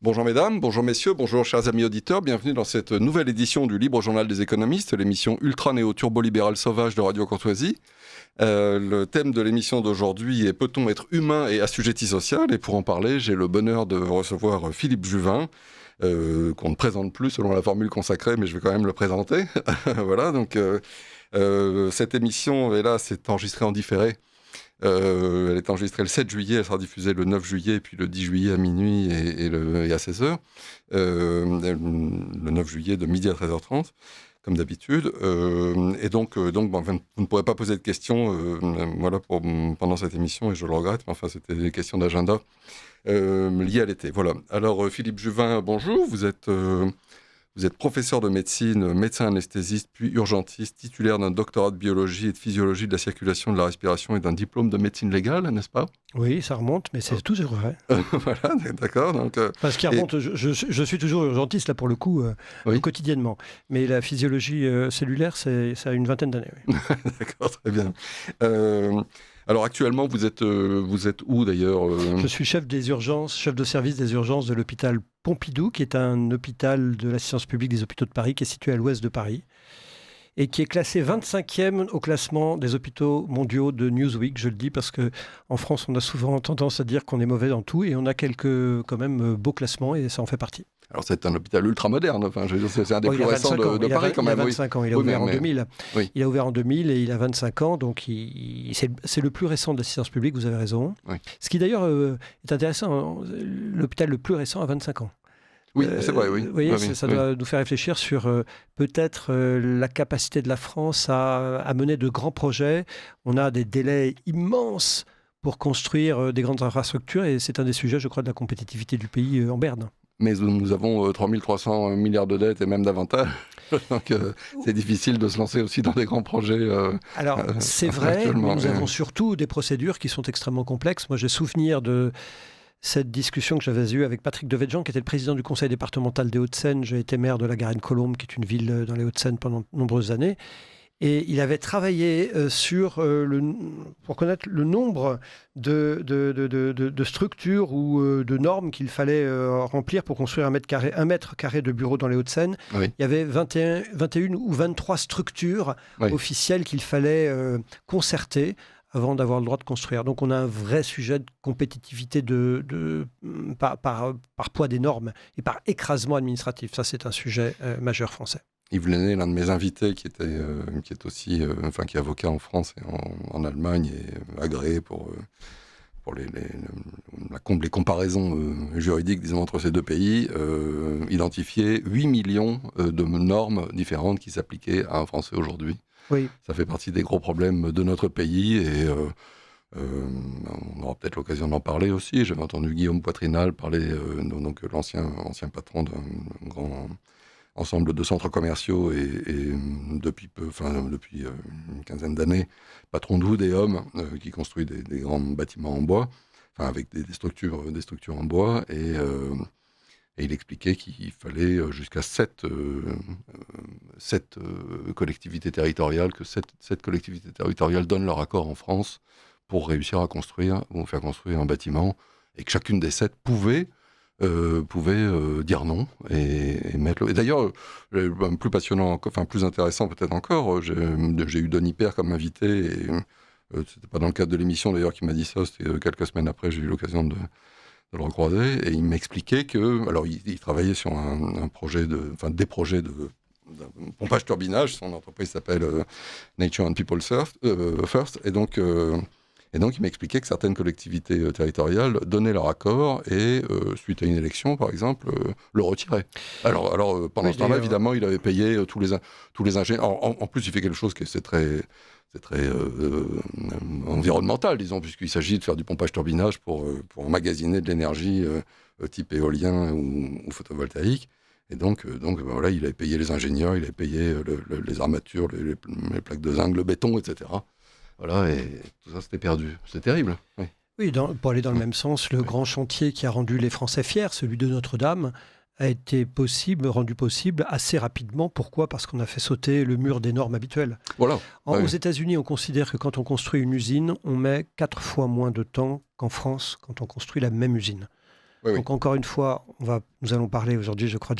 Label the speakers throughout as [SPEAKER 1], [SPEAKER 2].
[SPEAKER 1] Bonjour mesdames, bonjour messieurs, bonjour chers amis auditeurs, bienvenue dans cette nouvelle édition du Libre Journal des économistes, l'émission ultra-néo-turbo-libérale sauvage de Radio Courtoisie. Le thème de l'émission d'aujourd'hui est « Peut-on être humain et assujetti social ?» Et pour en parler, j'ai le bonheur de recevoir Philippe Juvin, qu'on ne présente plus selon la formule consacrée, mais je vais quand même le présenter. Voilà, donc cette émission, hélas, est enregistrée en différé. Elle est enregistrée le 7 juillet, elle sera diffusée le 9 juillet, puis le 10 juillet à minuit et à 16h. Le 9 juillet de midi à 13h30, comme d'habitude. Et donc bon, vous ne pourrez pas poser de questions pendant cette émission, et je le regrette, mais enfin, c'était des questions d'agenda liées à l'été. Voilà. Alors, Philippe Juvin, bonjour. Vous êtes professeur de médecine, médecin anesthésiste, puis urgentiste, titulaire d'un doctorat de biologie et de physiologie de la circulation et de la respiration et d'un diplôme de médecine légale, n'est-ce pas ?
[SPEAKER 2] Oui, ça remonte, mais c'est toujours vrai.
[SPEAKER 1] Voilà, d'accord. Donc,
[SPEAKER 2] parce qu'il remonte, je suis toujours urgentiste, là, pour le coup,
[SPEAKER 1] oui.
[SPEAKER 2] Quotidiennement. Mais la physiologie cellulaire, ça a une vingtaine d'années. Oui.
[SPEAKER 1] D'accord, très bien. Alors actuellement, vous êtes où d'ailleurs
[SPEAKER 2] Je suis chef des urgences, chef de service des urgences de l'hôpital Pompidou, qui est un hôpital de l'assistance publique des hôpitaux de Paris, qui est situé à l'ouest de Paris, et qui est classé 25e au classement des hôpitaux mondiaux de Newsweek. Je le dis parce qu'en France, on a souvent tendance à dire qu'on est mauvais dans tout, et on a quelques quand même beaux classements, et ça en fait partie.
[SPEAKER 1] Alors c'est un hôpital ultra-moderne, enfin, je veux dire, c'est un des plus récents de Paris quand même.
[SPEAKER 2] Il a 25 ans, il a ouvert en 2000.
[SPEAKER 1] Oui.
[SPEAKER 2] Il a ouvert en 2000 et il a 25 ans, donc c'est le plus récent de l'assistance publique, vous avez raison.
[SPEAKER 1] Oui.
[SPEAKER 2] Ce qui d'ailleurs est intéressant, l'hôpital le plus récent a 25 ans.
[SPEAKER 1] Oui, c'est vrai, oui.
[SPEAKER 2] Vous voyez,
[SPEAKER 1] oui,
[SPEAKER 2] ça doit nous faire réfléchir sur peut-être la capacité de la France à mener de grands projets. On a des délais immenses pour construire des grandes infrastructures, et c'est un des sujets, je crois, de la compétitivité du pays en berne.
[SPEAKER 1] Mais nous avons 3300 milliards de dettes et même davantage. Donc c'est difficile de se lancer aussi dans des grands projets.
[SPEAKER 2] Alors c'est vrai, mais nous avons surtout des procédures qui sont extrêmement complexes. Moi j'ai souvenir de cette discussion que j'avais eue avec Patrick Devedjian, qui était le président du conseil départemental des Hauts-de-Seine. J'ai été maire de la Garenne-Colombes, qui est une ville dans les Hauts-de-Seine pendant de nombreuses années. Et il avait travaillé pour connaître le nombre de structures ou de normes qu'il fallait remplir pour construire un mètre carré de bureau dans les Hauts-de-Seine.
[SPEAKER 1] Oui.
[SPEAKER 2] Il y avait 21 ou 23 structures officielles qu'il fallait concerter avant d'avoir le droit de construire. Donc on a un vrai sujet de compétitivité par poids des normes et par écrasement administratif. Ça, c'est un sujet majeur français.
[SPEAKER 1] Yves Lenné, l'un de mes invités, qui est aussi, qui est avocat en France et en Allemagne, et agréé pour les comparaisons juridiques, disons, entre ces deux pays, identifiait 8 millions de normes différentes qui s'appliquaient à un Français aujourd'hui.
[SPEAKER 2] Oui. Ça
[SPEAKER 1] fait partie des gros problèmes de notre pays, et on aura peut-être l'occasion d'en parler aussi. J'avais entendu Guillaume Poitrinal parler, donc l'ancien patron d'un grand ensemble de centres commerciaux, et depuis une quinzaine d'années, patron d'Oudéum, qui construit des grands bâtiments en bois, avec des structures en bois, et il expliquait qu'il fallait jusqu'à 7 collectivités territoriales, que 7 collectivités territoriales donnent leur accord en France pour réussir à construire ou faire construire un bâtiment, et que chacune des 7 pouvait dire non et mettre. Et d'ailleurs, plus passionnant, plus intéressant peut-être encore, j'ai eu Denis Père comme invité, et c'était pas dans le cadre de l'émission d'ailleurs qu'il m'a dit ça, c'était quelques semaines après, j'ai eu l'occasion de le recroiser, et il m'expliquait que, alors il travaillait sur un projet des projets de pompage turbinage. Son entreprise s'appelle Nature and People First, et donc il m'expliquait que certaines collectivités territoriales donnaient leur accord et, suite à une élection, par exemple, le retiraient. Alors pendant ce temps-là, évidemment, il avait payé tous les ingénieurs. En plus, il fait quelque chose qui c'est très environnemental, disons, puisqu'il s'agit de faire du pompage-turbinage pour emmagasiner de l'énergie type éolien ou photovoltaïque. Et donc voilà, il avait payé les ingénieurs, il avait payé les armatures, les plaques de zinc, le béton, etc. Voilà, et tout ça, c'était perdu. C'est terrible.
[SPEAKER 2] Oui, pour aller dans le même sens, le grand chantier qui a rendu les Français fiers, celui de Notre-Dame, a été rendu possible assez rapidement. Pourquoi ? Parce qu'on a fait sauter le mur des normes habituelles.
[SPEAKER 1] Voilà.
[SPEAKER 2] Aux États-Unis, on considère que quand on construit une usine, on met 4 fois moins de temps qu'en France quand on construit la même usine. Donc encore une fois, nous allons parler aujourd'hui, je crois,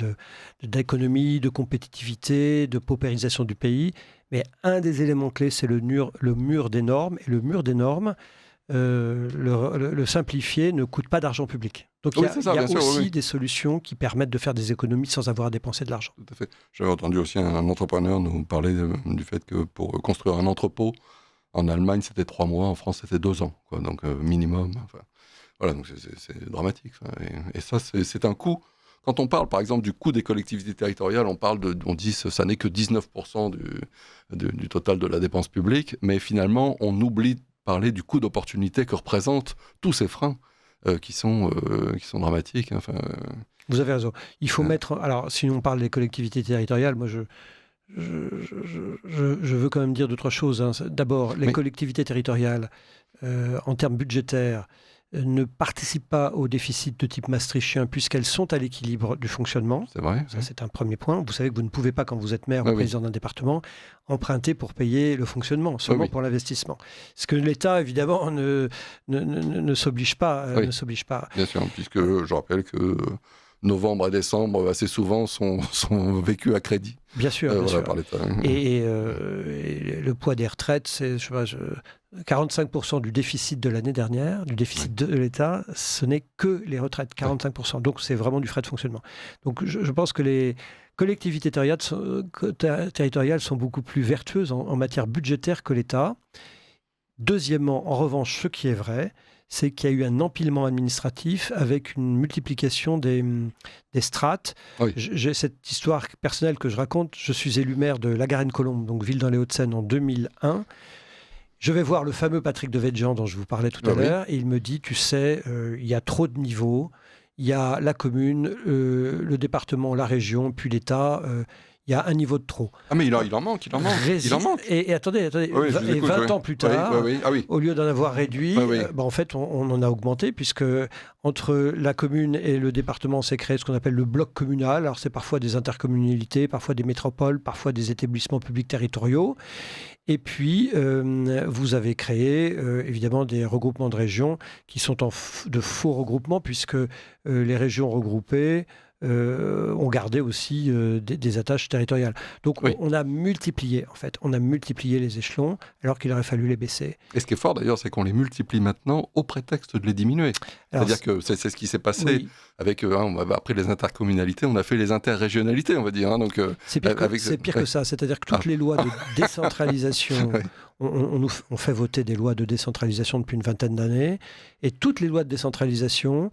[SPEAKER 2] d'économie, de compétitivité, de paupérisation du pays. Mais un des éléments clés, c'est le mur des normes. Et le mur des normes, le simplifier, ne coûte pas d'argent public. Donc il y a aussi des solutions qui permettent de faire des économies sans avoir à dépenser de l'argent.
[SPEAKER 1] Tout à fait. J'avais entendu aussi un entrepreneur nous parler du fait que pour construire un entrepôt, en Allemagne, c'était 3 mois, en France, c'était 2 ans. Quoi. Donc minimum. Enfin, voilà, donc c'est dramatique. Et ça, c'est un coût. Quand on parle, par exemple, du coût des collectivités territoriales, on dit que ça n'est que 19% du total de la dépense publique, mais finalement, on oublie de parler du coût d'opportunité que représentent tous ces freins qui sont dramatiques. Enfin,
[SPEAKER 2] vous avez raison. Il faut mettre... Alors, si on parle des collectivités territoriales, moi, je veux quand même dire 2-3 choses. Hein. D'abord, les collectivités territoriales, en termes budgétaires, ne participent pas au déficit de type maastrichtien puisqu'elles sont à l'équilibre du fonctionnement.
[SPEAKER 1] C'est vrai.
[SPEAKER 2] Ça, c'est un premier point. Vous savez que vous ne pouvez pas, quand vous êtes maire ou président d'un département, emprunter pour payer le fonctionnement, seulement pour l'investissement. Ce que l'État, évidemment, ne s'oblige pas. Ne s'oblige pas.
[SPEAKER 1] Bien sûr, puisque je rappelle que novembre et décembre, assez souvent, sont vécus à crédit.
[SPEAKER 2] Bien sûr, bien sûr.
[SPEAKER 1] Par l'État.
[SPEAKER 2] Et le poids des retraites, c'est 45% du déficit de l'année dernière, du déficit de l'État, ce n'est que les retraites, 45%. Donc c'est vraiment du frais de fonctionnement. Donc je pense que les collectivités territoriales sont beaucoup plus vertueuses en matière budgétaire que l'État. Deuxièmement, en revanche, ce qui est vrai, c'est qu'il y a eu un empilement administratif avec une multiplication des strates.
[SPEAKER 1] Oui.
[SPEAKER 2] J'ai cette histoire personnelle que je raconte. Je suis élu maire de La Garenne-Colombes, donc ville dans les Hauts-de-Seine, en 2001. Je vais voir le fameux Patrick Devedjian dont je vous parlais tout à l'heure, et il me dit, tu sais, il y a trop de niveaux. Il y a la commune, le département, la région, puis l'État. Il y a un niveau de trop.
[SPEAKER 1] Ah mais il en manque.
[SPEAKER 2] Et attendez,
[SPEAKER 1] oui,
[SPEAKER 2] et 20 ans plus tard, au lieu d'en avoir réduit, en fait, on en a augmenté, puisque entre la commune et le département, s'est créé ce qu'on appelle le bloc communal. Alors c'est parfois des intercommunalités, parfois des métropoles, parfois des établissements publics territoriaux. Et puis, vous avez créé, évidemment, des regroupements de régions qui sont de faux regroupements, puisque les régions regroupées ont gardé aussi des attaches territoriales. Donc, on a multiplié, en fait. On a multiplié les échelons, alors qu'il aurait fallu les baisser.
[SPEAKER 1] Et ce qui est fort, d'ailleurs, c'est qu'on les multiplie maintenant au prétexte de les diminuer. C'est-à-dire que c'est ce qui s'est passé avec... après les intercommunalités, on a fait les interrégionalités, on va dire. Donc,
[SPEAKER 2] c'est pire que ça. C'est-à-dire que toutes les lois de décentralisation... On fait voter des lois de décentralisation depuis une vingtaine d'années, et toutes les lois de décentralisation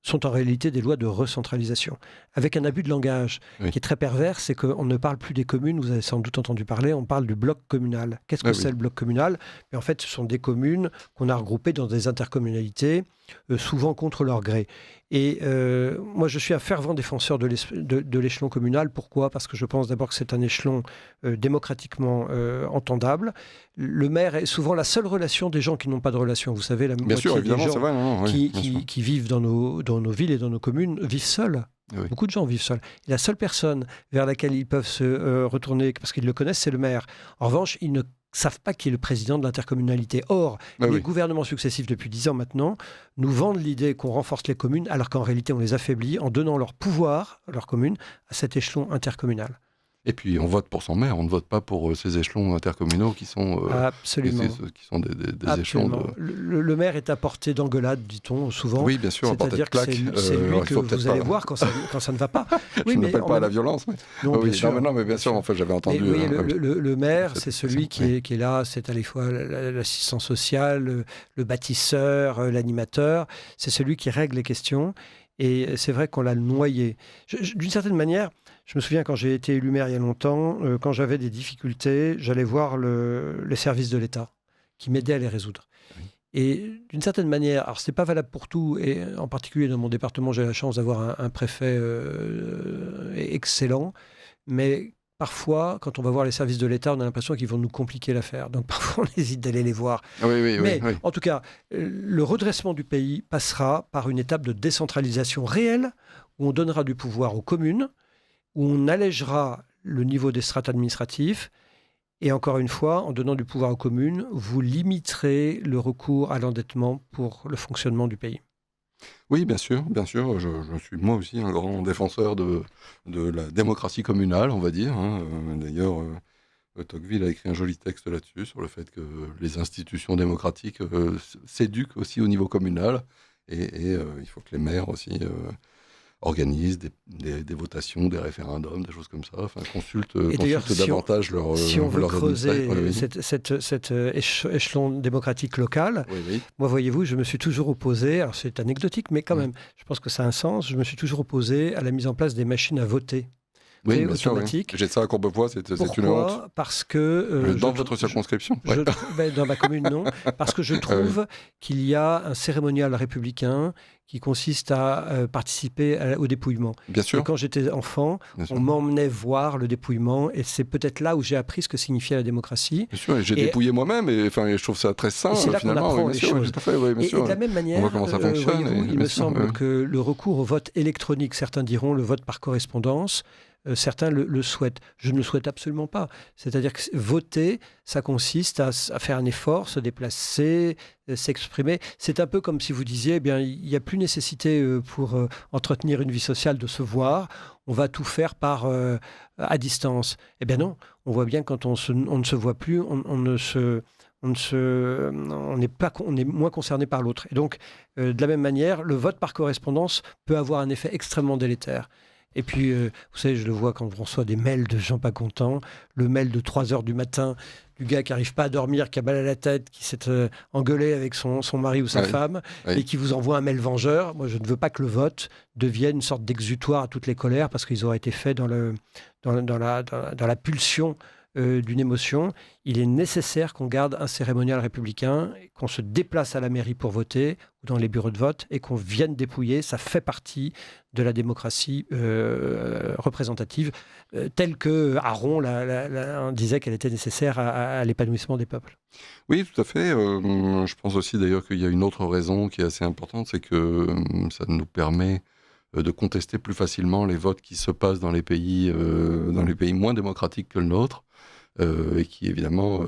[SPEAKER 2] sont en réalité des lois de recentralisation, avec un abus de langage qui est très pervers, c'est qu'on ne parle plus des communes, vous avez sans doute entendu parler, on parle du bloc communal. Qu'est-ce que c'est le bloc communal ? En fait, ce sont des communes qu'on a regroupées dans des intercommunalités, souvent contre leur gré. Et moi, je suis un fervent défenseur de l'échelon communal. Pourquoi ? Parce que je pense d'abord que c'est un échelon démocratiquement entendable. Le maire est souvent la seule relation des gens qui n'ont pas de relation. Vous savez, la moitié des gens qui vivent dans nos villes et dans nos communes vivent seuls. Oui. Beaucoup de gens vivent seuls. Et la seule personne vers laquelle ils peuvent se retourner, parce qu'ils le connaissent, c'est le maire. En revanche, ils ne savent pas qui est le président de l'intercommunalité. Or, les gouvernements successifs depuis 10 ans maintenant nous vendent l'idée qu'on renforce les communes, alors qu'en réalité, on les affaiblit en donnant leur pouvoir, leur commune, à cet échelon intercommunal.
[SPEAKER 1] Et puis, on vote pour son maire, on ne vote pas pour ces échelons intercommunaux qui sont,
[SPEAKER 2] Absolument.
[SPEAKER 1] Qui sont des échelons de...
[SPEAKER 2] Le maire est à portée d'engueulade, dit-on souvent.
[SPEAKER 1] Oui, bien sûr, à portée de claque.
[SPEAKER 2] C'est lui que vous allez voir quand ça ne va pas.
[SPEAKER 1] Je n'appelle pas à la violence. Mais... Non, mais bien sûr, en fait, j'avais entendu...
[SPEAKER 2] Le maire, c'est celui qui est là, c'est à la fois l'assistant social, le bâtisseur, l'animateur. C'est celui qui règle les questions. Et c'est vrai qu'on l'a noyé. D'une certaine manière... Je me souviens quand j'ai été élu maire il y a longtemps, quand j'avais des difficultés, j'allais voir les services de l'État qui m'aidaient à les résoudre. Oui. Et d'une certaine manière, alors ce n'est pas valable pour tout, et en particulier dans mon département, j'ai la chance d'avoir un préfet excellent, mais parfois, quand on va voir les services de l'État, on a l'impression qu'ils vont nous compliquer l'affaire. Donc parfois, on hésite d'aller les voir. Mais en tout cas, le redressement du pays passera par une étape de décentralisation réelle, où on donnera du pouvoir aux communes, où on allègera le niveau des strates administratifs. Et encore une fois, en donnant du pouvoir aux communes, vous limiterez le recours à l'endettement pour le fonctionnement du pays.
[SPEAKER 1] Oui, bien sûr. Je suis moi aussi un grand défenseur de la démocratie communale, on va dire. D'ailleurs, Tocqueville a écrit un joli texte là-dessus, sur le fait que les institutions démocratiques s'éduquent aussi au niveau communal. Et il faut que les maires aussi organisent des votations, des référendums, des choses comme ça, consultent davantage leurs
[SPEAKER 2] si on veut creuser cet échelon démocratique local, moi, voyez-vous, je me suis toujours opposé, alors c'est anecdotique, mais quand même, je pense que ça a un sens, je me suis toujours opposé à la mise en place des machines à voter.
[SPEAKER 1] Oui, bien sûr, oui. J'ai ça à Courbevoie, c'est une honte.
[SPEAKER 2] Parce que...
[SPEAKER 1] dans votre circonscription
[SPEAKER 2] dans ma commune, non. Parce que je trouve qu'il y a un cérémonial républicain qui consiste à participer au dépouillement.
[SPEAKER 1] Bien sûr.
[SPEAKER 2] Et quand j'étais enfant, on m'emmenait voir le dépouillement, et c'est peut-être là où j'ai appris ce que signifiait la démocratie.
[SPEAKER 1] Bien sûr, et j'ai dépouillé moi-même, et je trouve ça très sain.
[SPEAKER 2] Et c'est là qu'on apprend les choses.
[SPEAKER 1] Tout à fait, bien sûr.
[SPEAKER 2] Et de la même manière,
[SPEAKER 1] on voit comment ça fonctionne,
[SPEAKER 2] il me semble que le recours au vote électronique, certains diront le vote par correspondance, certains le souhaitent. Je ne le souhaite absolument pas. C'est-à-dire que voter, ça consiste à faire un effort, se déplacer, s'exprimer. C'est un peu comme si vous disiez, eh bien, il n'y a plus nécessité pour entretenir une vie sociale de se voir. On va tout faire à distance. Eh bien non, on voit bien quand on ne se voit plus, on est moins concerné par l'autre. Et donc, de la même manière, le vote par correspondance peut avoir un effet extrêmement délétère. Et puis, vous savez, je le vois quand on reçoit des mails de gens pas contents, le mail de 3h du matin du gars qui n'arrive pas à dormir, qui a mal à la tête, qui s'est engueulé avec son mari ou sa femme, et qui vous envoie un mail vengeur. Moi, je ne veux pas que le vote devienne une sorte d'exutoire à toutes les colères, parce qu'ils auraient été faits dans la pulsion d'une émotion. Il est nécessaire qu'on garde un cérémonial républicain, qu'on se déplace à la mairie pour voter ou dans les bureaux de vote et qu'on vienne dépouiller. Ça fait partie de la démocratie représentative, telle que Aron disait qu'elle était nécessaire à l'épanouissement des peuples.
[SPEAKER 1] Oui, tout à fait. Je pense aussi d'ailleurs qu'il y a une autre raison qui est assez importante, c'est que ça nous permet de contester plus facilement les votes qui se passent dans les pays moins démocratiques que le nôtre, et qui évidemment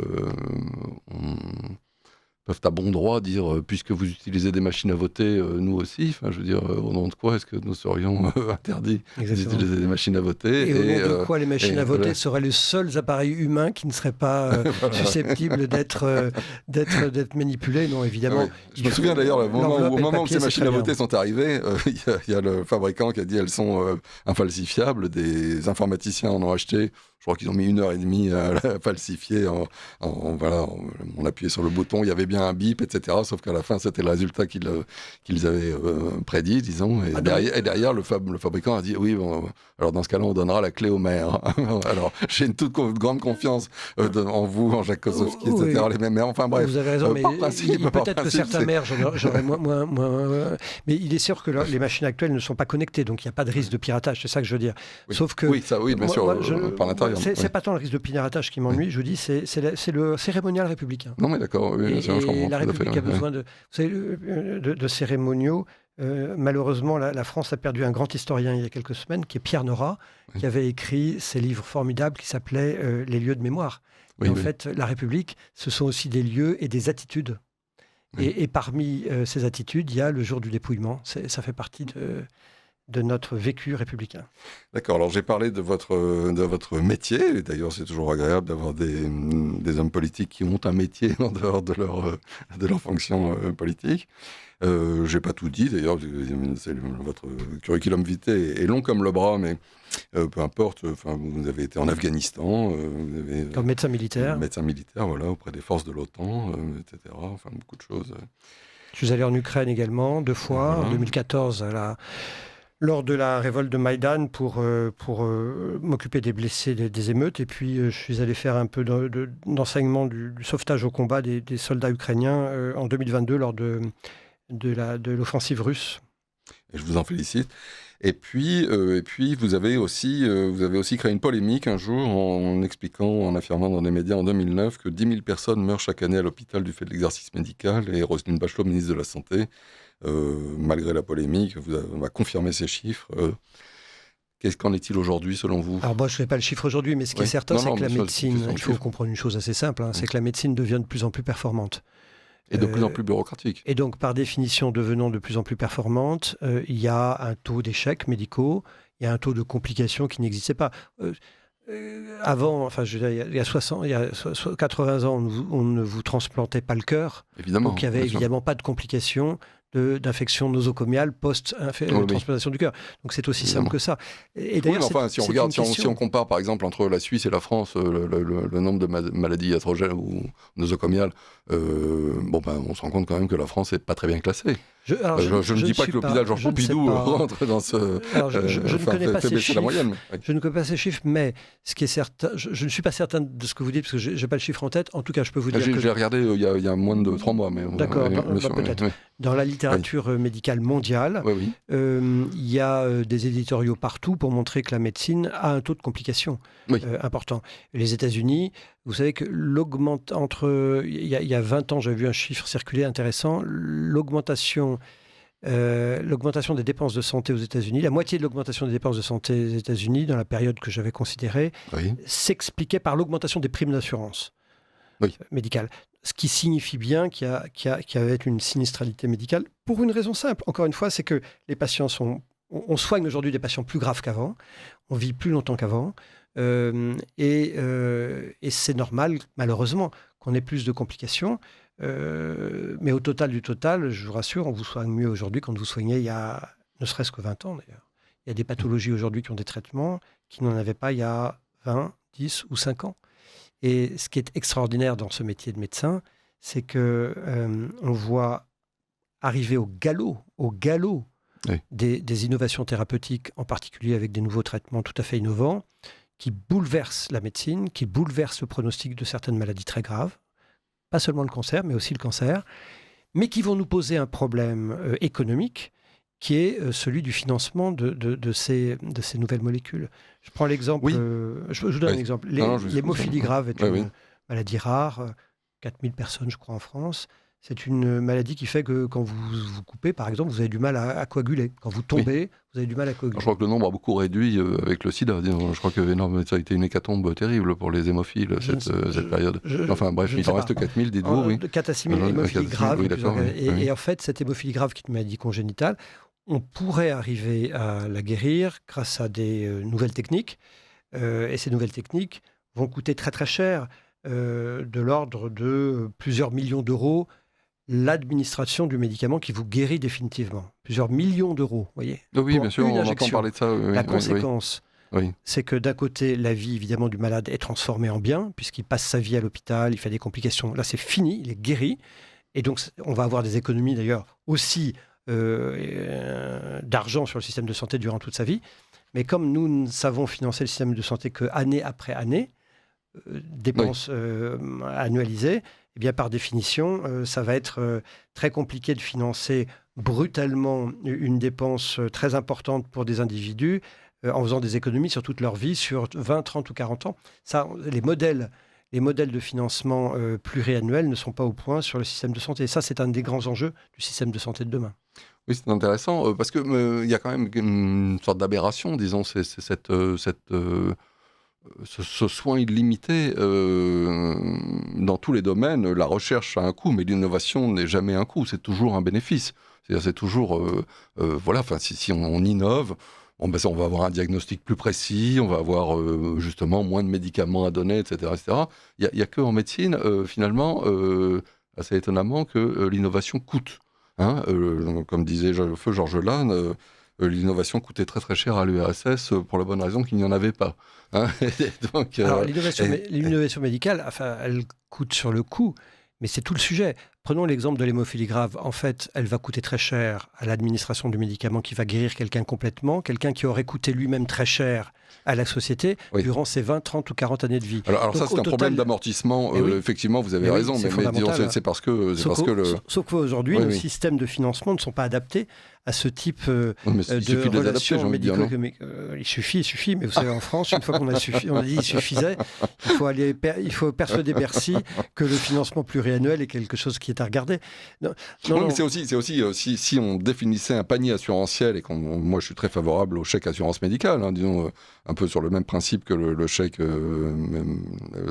[SPEAKER 1] peuvent à bon droit dire puisque vous utilisez des machines à voter, nous aussi. Enfin, je veux dire, au nom de quoi est-ce que nous serions interdits d'utiliser des machines à voter?
[SPEAKER 2] Et au nom de quoi les machines à voter seraient les seuls appareils humains qui ne seraient pas susceptibles d'être manipulés? Non, évidemment.
[SPEAKER 1] Oui. Je me souviens d'ailleurs, au moment où ces machines à voter sont arrivées, il y a le fabricant qui a dit elles sont infalsifiables. Des informaticiens en ont acheté. Je crois qu'ils ont mis 1h30 à la falsifier. On appuyait sur le bouton, il y avait bien un bip, etc. Sauf qu'à la fin, c'était le résultat qu'ils avaient prédit, disons. Et derrière, le fabricant a dit oui, bon, alors dans ce cas-là, on donnera la clé au maire. Alors, j'ai une toute grande confiance en vous, en Jacques Kosowski, etc.
[SPEAKER 2] Oui.
[SPEAKER 1] Les mêmes maires. Enfin bref.
[SPEAKER 2] Vous avez raison, mais peut-être que certains maires, j'aurais moins. Mais il est sûr que les machines actuelles ne sont pas connectées, donc il n'y a pas de risque de piratage. C'est ça que je veux dire.
[SPEAKER 1] Oui.
[SPEAKER 2] Sauf que.
[SPEAKER 1] Oui, ça, oui, bien sûr, par l'intérieur.
[SPEAKER 2] C'est pas tant le risque de piratage qui m'ennuie, je vous dis, c'est le cérémonial républicain.
[SPEAKER 1] Non, mais d'accord, oui, bien sûr, je comprends.
[SPEAKER 2] Et la République a besoin de cérémoniaux. Malheureusement, la France a perdu un grand historien il y a quelques semaines, qui est Pierre Nora, qui avait écrit ces livres formidables qui s'appelaient Les lieux de mémoire. En fait, la République, ce sont aussi des lieux et des attitudes. Et parmi ces attitudes, il y a le jour du dépouillement. Ça fait partie de notre vécu républicain.
[SPEAKER 1] D'accord, alors j'ai parlé de votre métier, et d'ailleurs c'est toujours agréable d'avoir des hommes politiques qui ont un métier en dehors de leur fonction politique. J'ai pas tout dit, d'ailleurs, votre curriculum vitae est long comme le bras, mais peu importe, vous avez été en Afghanistan,
[SPEAKER 2] comme médecin militaire.
[SPEAKER 1] Médecin militaire, voilà, auprès des forces de l'OTAN, etc., enfin beaucoup de choses.
[SPEAKER 2] Je suis allé en Ukraine également, 2 fois, en 2014 lors de la révolte de Maïdan pour m'occuper des blessés des émeutes. Et puis, je suis allé faire un peu d'enseignement du sauvetage au combat des soldats ukrainiens en 2022 lors de l'offensive russe.
[SPEAKER 1] Et je vous en félicite. Et puis vous avez aussi créé une polémique un jour en affirmant dans les médias en 2009 que 10 000 personnes meurent chaque année à l'hôpital du fait de l'exercice médical. Et Roselyne Bachelot, ministre de la Santé, malgré la polémique, on va confirmer ces chiffres. Qu'en est-il aujourd'hui, selon vous?
[SPEAKER 2] Alors moi, je ne fais pas le chiffre aujourd'hui, mais ce qui est certain, c'est que la médecine, il faut comprendre une chose assez simple, c'est que la médecine devient de plus en plus performante.
[SPEAKER 1] Et de plus en plus bureaucratique.
[SPEAKER 2] Et donc, par définition, devenant de plus en plus performante, il y a un taux d'échecs médicaux, il y a un taux de complications qui n'existait pas. Avant, enfin, je veux dire, il y a 80 ans, on ne vous transplantait pas le cœur.
[SPEAKER 1] Évidemment.
[SPEAKER 2] Donc, il n'y avait évidemment pas de complications d'infection nosocomiale post-transplantation du cœur. Donc, c'est aussi simple que ça. Et d'ailleurs,
[SPEAKER 1] si on regarde, si on compare, par exemple, entre la Suisse et la France, le nombre de maladies iatrogènes ou nosocomiales, on se rend compte quand même que la France n'est pas très bien classée. Je ne dis pas que l'hôpital Georges Pompidou rentre dans ce...
[SPEAKER 2] Je ne connais pas ces chiffres.
[SPEAKER 1] La moyenne.
[SPEAKER 2] Je ne connais pas ces chiffres, mais ce qui est certain, je ne suis pas certain de ce que vous dites, parce que je n'ai pas le chiffre en tête. En tout cas, je peux vous dire que...
[SPEAKER 1] J'ai regardé il y a moins de 3 mois.
[SPEAKER 2] D'accord, peut-être. Oui. Dans la littérature médicale mondiale, il y a des éditoriaux partout pour montrer que la médecine a un taux de complications important. Les États-Unis, vous savez que il y a 20 ans, j'avais vu un chiffre circuler intéressant, l'augmentation des dépenses de santé aux États-Unis, la moitié de l'augmentation des dépenses de santé aux États-Unis dans la période que j'avais considérée, s'expliquait par l'augmentation des primes d'assurance médicale. Ce qui signifie bien qu'il y avait une sinistralité médicale pour une raison simple. Encore une fois, c'est que les patients on soigne aujourd'hui des patients plus graves qu'avant, on vit plus longtemps qu'avant, et c'est normal, malheureusement, qu'on ait plus de complications. Mais au total du total, je vous rassure, on vous soigne mieux aujourd'hui qu'on ne vous soignait il y a ne serait-ce que 20 ans d'ailleurs. Il y a des pathologies aujourd'hui qui ont des traitements qui n'en avaient pas il y a 20, 10 ou 5 ans. Et ce qui est extraordinaire dans ce métier de médecin, c'est que on voit arriver au galop des innovations thérapeutiques, en particulier avec des nouveaux traitements tout à fait innovants, qui bouleversent la médecine, qui bouleversent le pronostic de certaines maladies très graves, pas seulement le cancer, mais aussi le cancer, mais qui vont nous poser un problème économique qui est celui du financement de ces nouvelles molécules. Je prends l'exemple, je vous donne un exemple. L'hémophilie grave est une maladie rare, 4000 personnes, je crois, en France. C'est une maladie qui fait que quand vous vous coupez, par exemple, vous avez du mal à coaguler. Quand vous tombez, vous avez du mal à coaguler.
[SPEAKER 1] Je crois que le nombre a beaucoup réduit avec le sida. Je crois que ça a été une hécatombe terrible pour les hémophiles, cette période. Enfin bref, il en reste 4000, dites-vous.
[SPEAKER 2] 4 à 6 000 hémophilies graves. Et en fait, cette hémophilie grave, qui est une maladie congénitale, on pourrait arriver à la guérir grâce à des nouvelles techniques. Et ces nouvelles techniques vont coûter très très cher, de l'ordre de plusieurs millions d'euros, l'administration du médicament qui vous guérit définitivement. Plusieurs millions d'euros, vous voyez.
[SPEAKER 1] Oui, bien sûr, on entend parler de ça.
[SPEAKER 2] La conséquence, c'est que d'un côté, la vie évidemment du malade est transformée en bien, puisqu'il passe sa vie à l'hôpital, il fait des complications. Là, c'est fini, il est guéri. Et donc, on va avoir des économies d'ailleurs aussi d'argent sur le système de santé durant toute sa vie. Mais comme nous ne savons financer le système de santé que année après année, dépenses annualisées, eh bien, par définition, ça va être très compliqué de financer brutalement une dépense très importante pour des individus en faisant des économies sur toute leur vie, sur 20, 30 ou 40 ans. Ça, les modèles de financement pluriannuels ne sont pas au point sur le système de santé. Et ça, c'est un des grands enjeux du système de santé de demain.
[SPEAKER 1] Oui, c'est intéressant, parce qu'il y a quand même une sorte d'aberration, disons, c'est ce soin illimité dans tous les domaines. La recherche a un coût, mais l'innovation n'est jamais un coût, c'est toujours un bénéfice. C'est toujours, si on innove, on va avoir un diagnostic plus précis, on va avoir justement moins de médicaments à donner, etc. Il n'y a que en médecine, finalement, assez étonnamment, que l'innovation coûte. Comme disait feu Georges Lannes, l'innovation coûtait très très cher à l'URSS pour la bonne raison qu'il n'y en avait pas. Donc,
[SPEAKER 2] alors, l'innovation médicale, elle coûte sur le coût, mais c'est tout le sujet. Prenons l'exemple de l'hémophilie grave. En fait, elle va coûter très cher à l'administration du médicament qui va guérir quelqu'un complètement, quelqu'un qui aurait coûté lui-même très cher à la société durant ses 20, 30 ou 40 années de vie.
[SPEAKER 1] Alors donc, ça, c'est un problème d'amortissement. Effectivement, vous avez raison, mais disons, c'est parce que...
[SPEAKER 2] Sauf qu'aujourd'hui, nos systèmes de financement ne sont pas adaptés à ce type de relations médico-économiques. Il suffit, mais vous savez, en France, une fois qu'on a dit il suffisait, il faut persuader Bercy que le financement pluriannuel est quelque chose qui est à regarder.
[SPEAKER 1] Mais c'est aussi si on définissait un panier assurantiel, et moi je suis très favorable au chèque assurance médicale, disons un peu sur le même principe que le chèque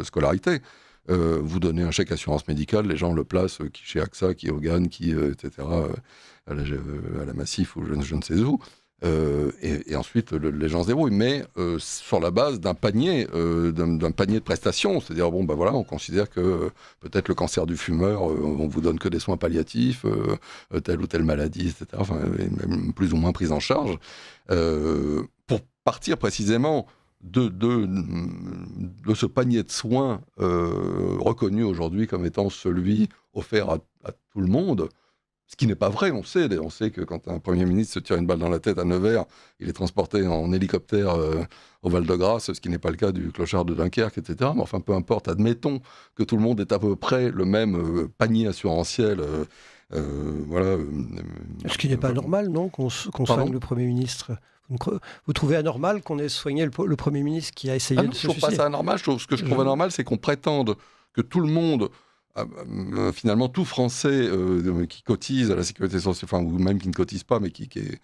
[SPEAKER 1] scolarité, vous donnez un chèque assurance médicale, les gens le placent qui chez AXA, qui Hogan, qui etc. À la Massif ou je ne sais où. Et ensuite, les gens se débrouillent, mais sur la base d'un panier de prestations. C'est-à-dire, bon, ben voilà, on considère que peut-être le cancer du fumeur, on vous donne que des soins palliatifs, telle ou telle maladie, etc. Enfin, même plus ou moins prise en charge. Pour partir précisément de ce panier de soins reconnu aujourd'hui comme étant celui offert à tout le monde. Ce qui n'est pas vrai, on sait que quand un Premier ministre se tire une balle dans la tête à Nevers, il est transporté en hélicoptère au Val-de-Grâce, ce qui n'est pas le cas du clochard de Dunkerque, etc. Mais enfin, peu importe, admettons que tout le monde ait à peu près le même panier assurantiel. Voilà.
[SPEAKER 2] Ce qui n'est pas normal, non, qu'on soigne le Premier ministre. Vous trouvez anormal qu'on ait soigné le Premier ministre qui a essayé de se suicider ?
[SPEAKER 1] Je ne trouve pas ça anormal. Ce que je trouve anormal, c'est qu'on prétende que tout le monde... finalement, tout Français qui cotise à la sécurité sociale, enfin, ou même qui ne cotise pas, mais qui est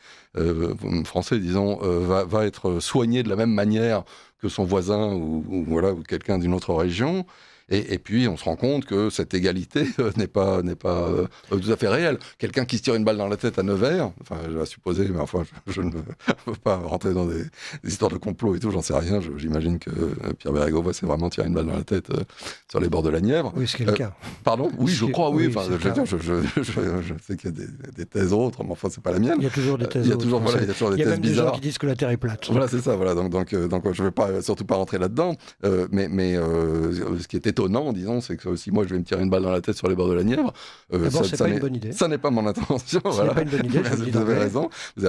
[SPEAKER 1] français, disons, va être soigné de la même manière que son voisin ou quelqu'un d'une autre région. Et puis, on se rend compte que cette égalité n'est pas tout à fait réelle. Quelqu'un qui se tire une balle dans la tête à Nevers, enfin, je vais supposer, mais enfin, je ne veux pas rentrer dans des histoires de complot et tout, j'en sais rien. J'imagine que Pierre Bérégovoy s'est vraiment tiré une balle dans la tête sur les bords de la Nièvre.
[SPEAKER 2] Oui, ce qui est le cas.
[SPEAKER 1] Pardon ? Oui, je crois, oui. Enfin, je sais qu'il y a des thèses autres, mais enfin, c'est pas la mienne.
[SPEAKER 2] Il y a toujours des thèses
[SPEAKER 1] autres. Il y a toujours des thèses bizarres.
[SPEAKER 2] Il y a même des gens qui disent que la Terre est plate.
[SPEAKER 1] Voilà, c'est ça. Voilà. Donc je ne vais surtout pas rentrer là-dedans. Mais ce qui est étonnant, disons, c'est que si moi je vais me tirer une balle dans la tête sur les bords de la Nièvre,
[SPEAKER 2] c'est pas une bonne idée.
[SPEAKER 1] Ça n'est pas mon intention.
[SPEAKER 2] Voilà. Pas une bonne idée,
[SPEAKER 1] vous avez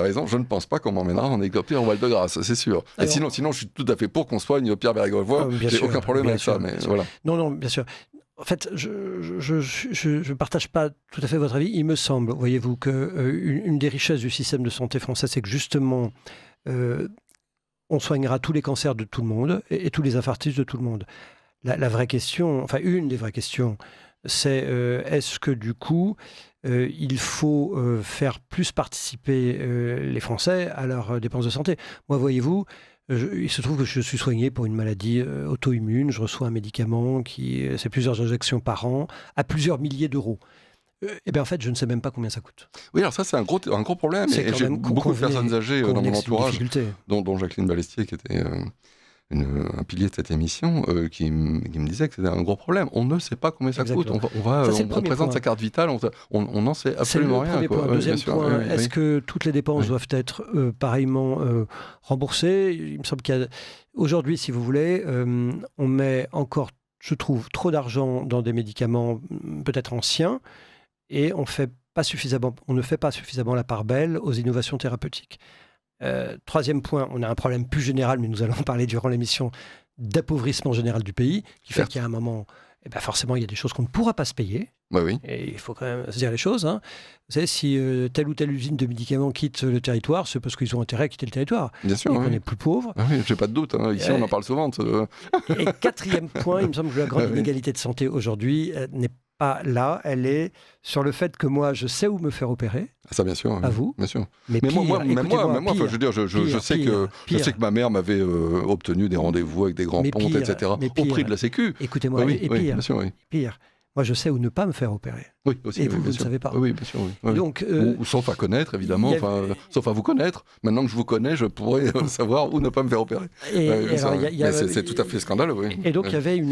[SPEAKER 1] raison. Je ne pense pas qu'on m'emmènera en hélicoptère au Val-de-Grâce, c'est sûr. Alors, et sinon, je suis tout à fait pour qu'on soigne Pierre Bérégovoy. J'ai aucun problème avec ça. Mais voilà.
[SPEAKER 2] Non, bien sûr. En fait, je ne partage pas tout à fait votre avis. Il me semble, voyez-vous, qu'une des richesses du système de santé français, c'est que justement, on soignera tous les cancers de tout le monde et tous les infarctus de tout le monde. La vraie question, enfin une des vraies questions, c'est est-ce que du coup, il faut faire plus participer les Français à leurs dépenses de santé ? Moi, voyez-vous, il se trouve que je suis soigné pour une maladie auto-immune, je reçois un médicament c'est plusieurs injections par an, à plusieurs milliers d'euros. Eh bien, en fait, je ne sais même pas combien ça coûte.
[SPEAKER 1] Oui, alors ça, c'est un gros problème. Et j'ai beaucoup de personnes âgées dans mon entourage, dont Jacqueline Balestier, qui était un pilier de cette émission, qui me disait que c'était un gros problème. On ne sait pas combien ça coûte. On présente sa carte vitale, on n'en sait absolument rien.
[SPEAKER 2] C'est le premier point. Deuxième point, est-ce que toutes les dépenses doivent être pareillement remboursées ? Il me semble qu'aujourd'hui, si vous voulez, on met encore, je trouve, trop d'argent dans des médicaments peut-être anciens, et on ne fait pas suffisamment la part belle aux innovations thérapeutiques. Troisième point, on a un problème plus général, mais nous allons en parler durant l'émission, d'appauvrissement général du pays, qui fait qu'il y a un moment, forcément, il y a des choses qu'on ne pourra pas se payer.
[SPEAKER 1] Oui.
[SPEAKER 2] Et il faut quand même se dire les choses. Hein. Vous savez, si telle ou telle usine de médicaments quitte le territoire, c'est parce qu'ils ont intérêt à quitter le territoire.
[SPEAKER 1] Bien sûr.
[SPEAKER 2] Et qu'on est plus pauvres.
[SPEAKER 1] Ah oui, j'ai pas de doute. Hein. Ici, on en parle souvent.
[SPEAKER 2] Et quatrième point, il me semble que la grande inégalité de santé aujourd'hui n'est pas là, elle est sur le fait que moi, je sais où me faire opérer.
[SPEAKER 1] Ça, bien sûr.
[SPEAKER 2] Pas vous.
[SPEAKER 1] Bien sûr.
[SPEAKER 2] Mais
[SPEAKER 1] moi, je veux dire, je sais que ma mère m'avait obtenu des rendez-vous avec des grands pontes, etc. Au prix de la Sécu.
[SPEAKER 2] Écoutez-moi, et pire.
[SPEAKER 1] Bien sûr,
[SPEAKER 2] pire. Moi, je sais où ne pas me faire opérer.
[SPEAKER 1] Oui, aussi.
[SPEAKER 2] Et vous ne savez pas.
[SPEAKER 1] Oui, bien sûr. Oui.
[SPEAKER 2] Donc,
[SPEAKER 1] ou sauf à connaître, évidemment. Sauf à vous connaître. Maintenant que je vous connais, je pourrais savoir où ne pas me faire opérer. C'est tout à fait scandaleux. Oui.
[SPEAKER 2] Et donc, il y avait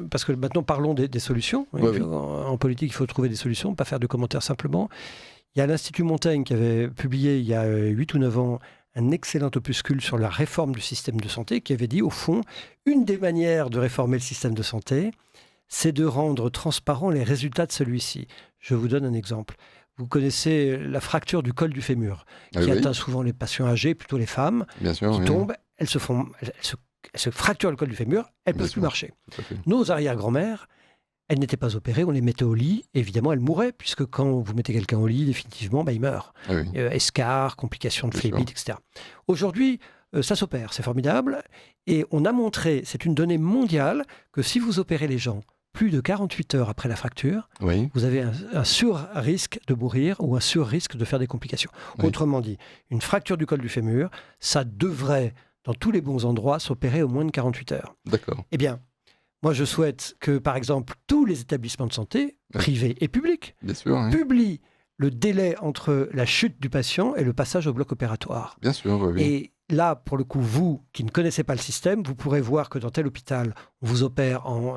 [SPEAKER 2] parce que maintenant, parlons des solutions. En politique, il faut trouver des solutions, pas faire de commentaires simplement. Il y a l'Institut Montaigne qui avait publié il y a 8 ou 9 ans un excellent opuscule sur la réforme du système de santé qui avait dit, au fond, une des manières de réformer le système de santé, c'est de rendre transparents les résultats de celui-ci. Je vous donne un exemple. Vous connaissez la fracture du col du fémur, qui atteint souvent les patients âgés, plutôt les femmes, qui tombent, elles se fracturent le col du fémur, elles ne peuvent plus marcher. Nos arrière-grand-mères, elles n'étaient pas opérées, on les mettait au lit, et évidemment elles mouraient, puisque quand vous mettez quelqu'un au lit, définitivement, il meurt. Escarres, complications de phlébite, etc. Aujourd'hui, ça s'opère, c'est formidable, et on a montré, c'est une donnée mondiale, que si vous opérez les gens plus de 48 heures après la fracture, vous avez un sur-risque de mourir ou un sur-risque de faire des complications. Autrement dit, une fracture du col du fémur, ça devrait, dans tous les bons endroits, s'opérer au moins de 48 heures.
[SPEAKER 1] D'accord.
[SPEAKER 2] Eh bien, Moi, je souhaite que, par exemple, tous les établissements de santé, privés et publics, publient le délai entre la chute du patient et le passage au bloc opératoire.
[SPEAKER 1] Bien sûr, oui.
[SPEAKER 2] Et là, pour le coup, vous qui ne connaissez pas le système, vous pourrez voir que dans tel hôpital, on vous opère en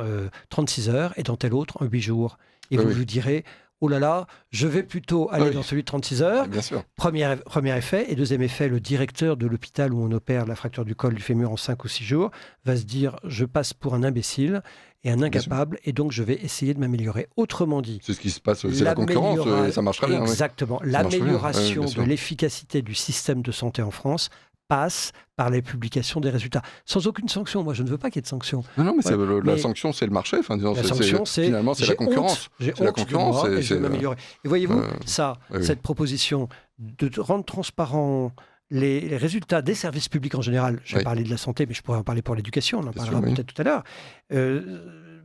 [SPEAKER 2] 36 heures et dans tel autre en 8 jours. Et vous direz, oh là là, je vais plutôt aller dans celui de 36 heures.
[SPEAKER 1] Bien sûr.
[SPEAKER 2] Premier effet. Et deuxième effet, le directeur de l'hôpital où on opère la fracture du col du fémur en 5 ou 6 jours va se dire, je passe pour un imbécile et un incapable, et donc je vais essayer de m'améliorer. Autrement dit,
[SPEAKER 1] c'est ce qui se passe, c'est la concurrence, et ça marche très bien.
[SPEAKER 2] Exactement. L'amélioration de l'efficacité du système de santé en France passe par les publications des résultats, sans aucune sanction. Moi, je ne veux pas qu'il y ait de sanction.
[SPEAKER 1] Non, mais, la sanction, c'est le marché. Enfin, disons, finalement, c'est la concurrence.
[SPEAKER 2] C'est la concurrence. Et je vais m'améliorer. Et voyez-vous, cette proposition de rendre transparent les résultats des services publics en général, j'ai parlé de la santé, mais je pourrais en parler pour l'éducation, on en parlera peut-être tout à l'heure,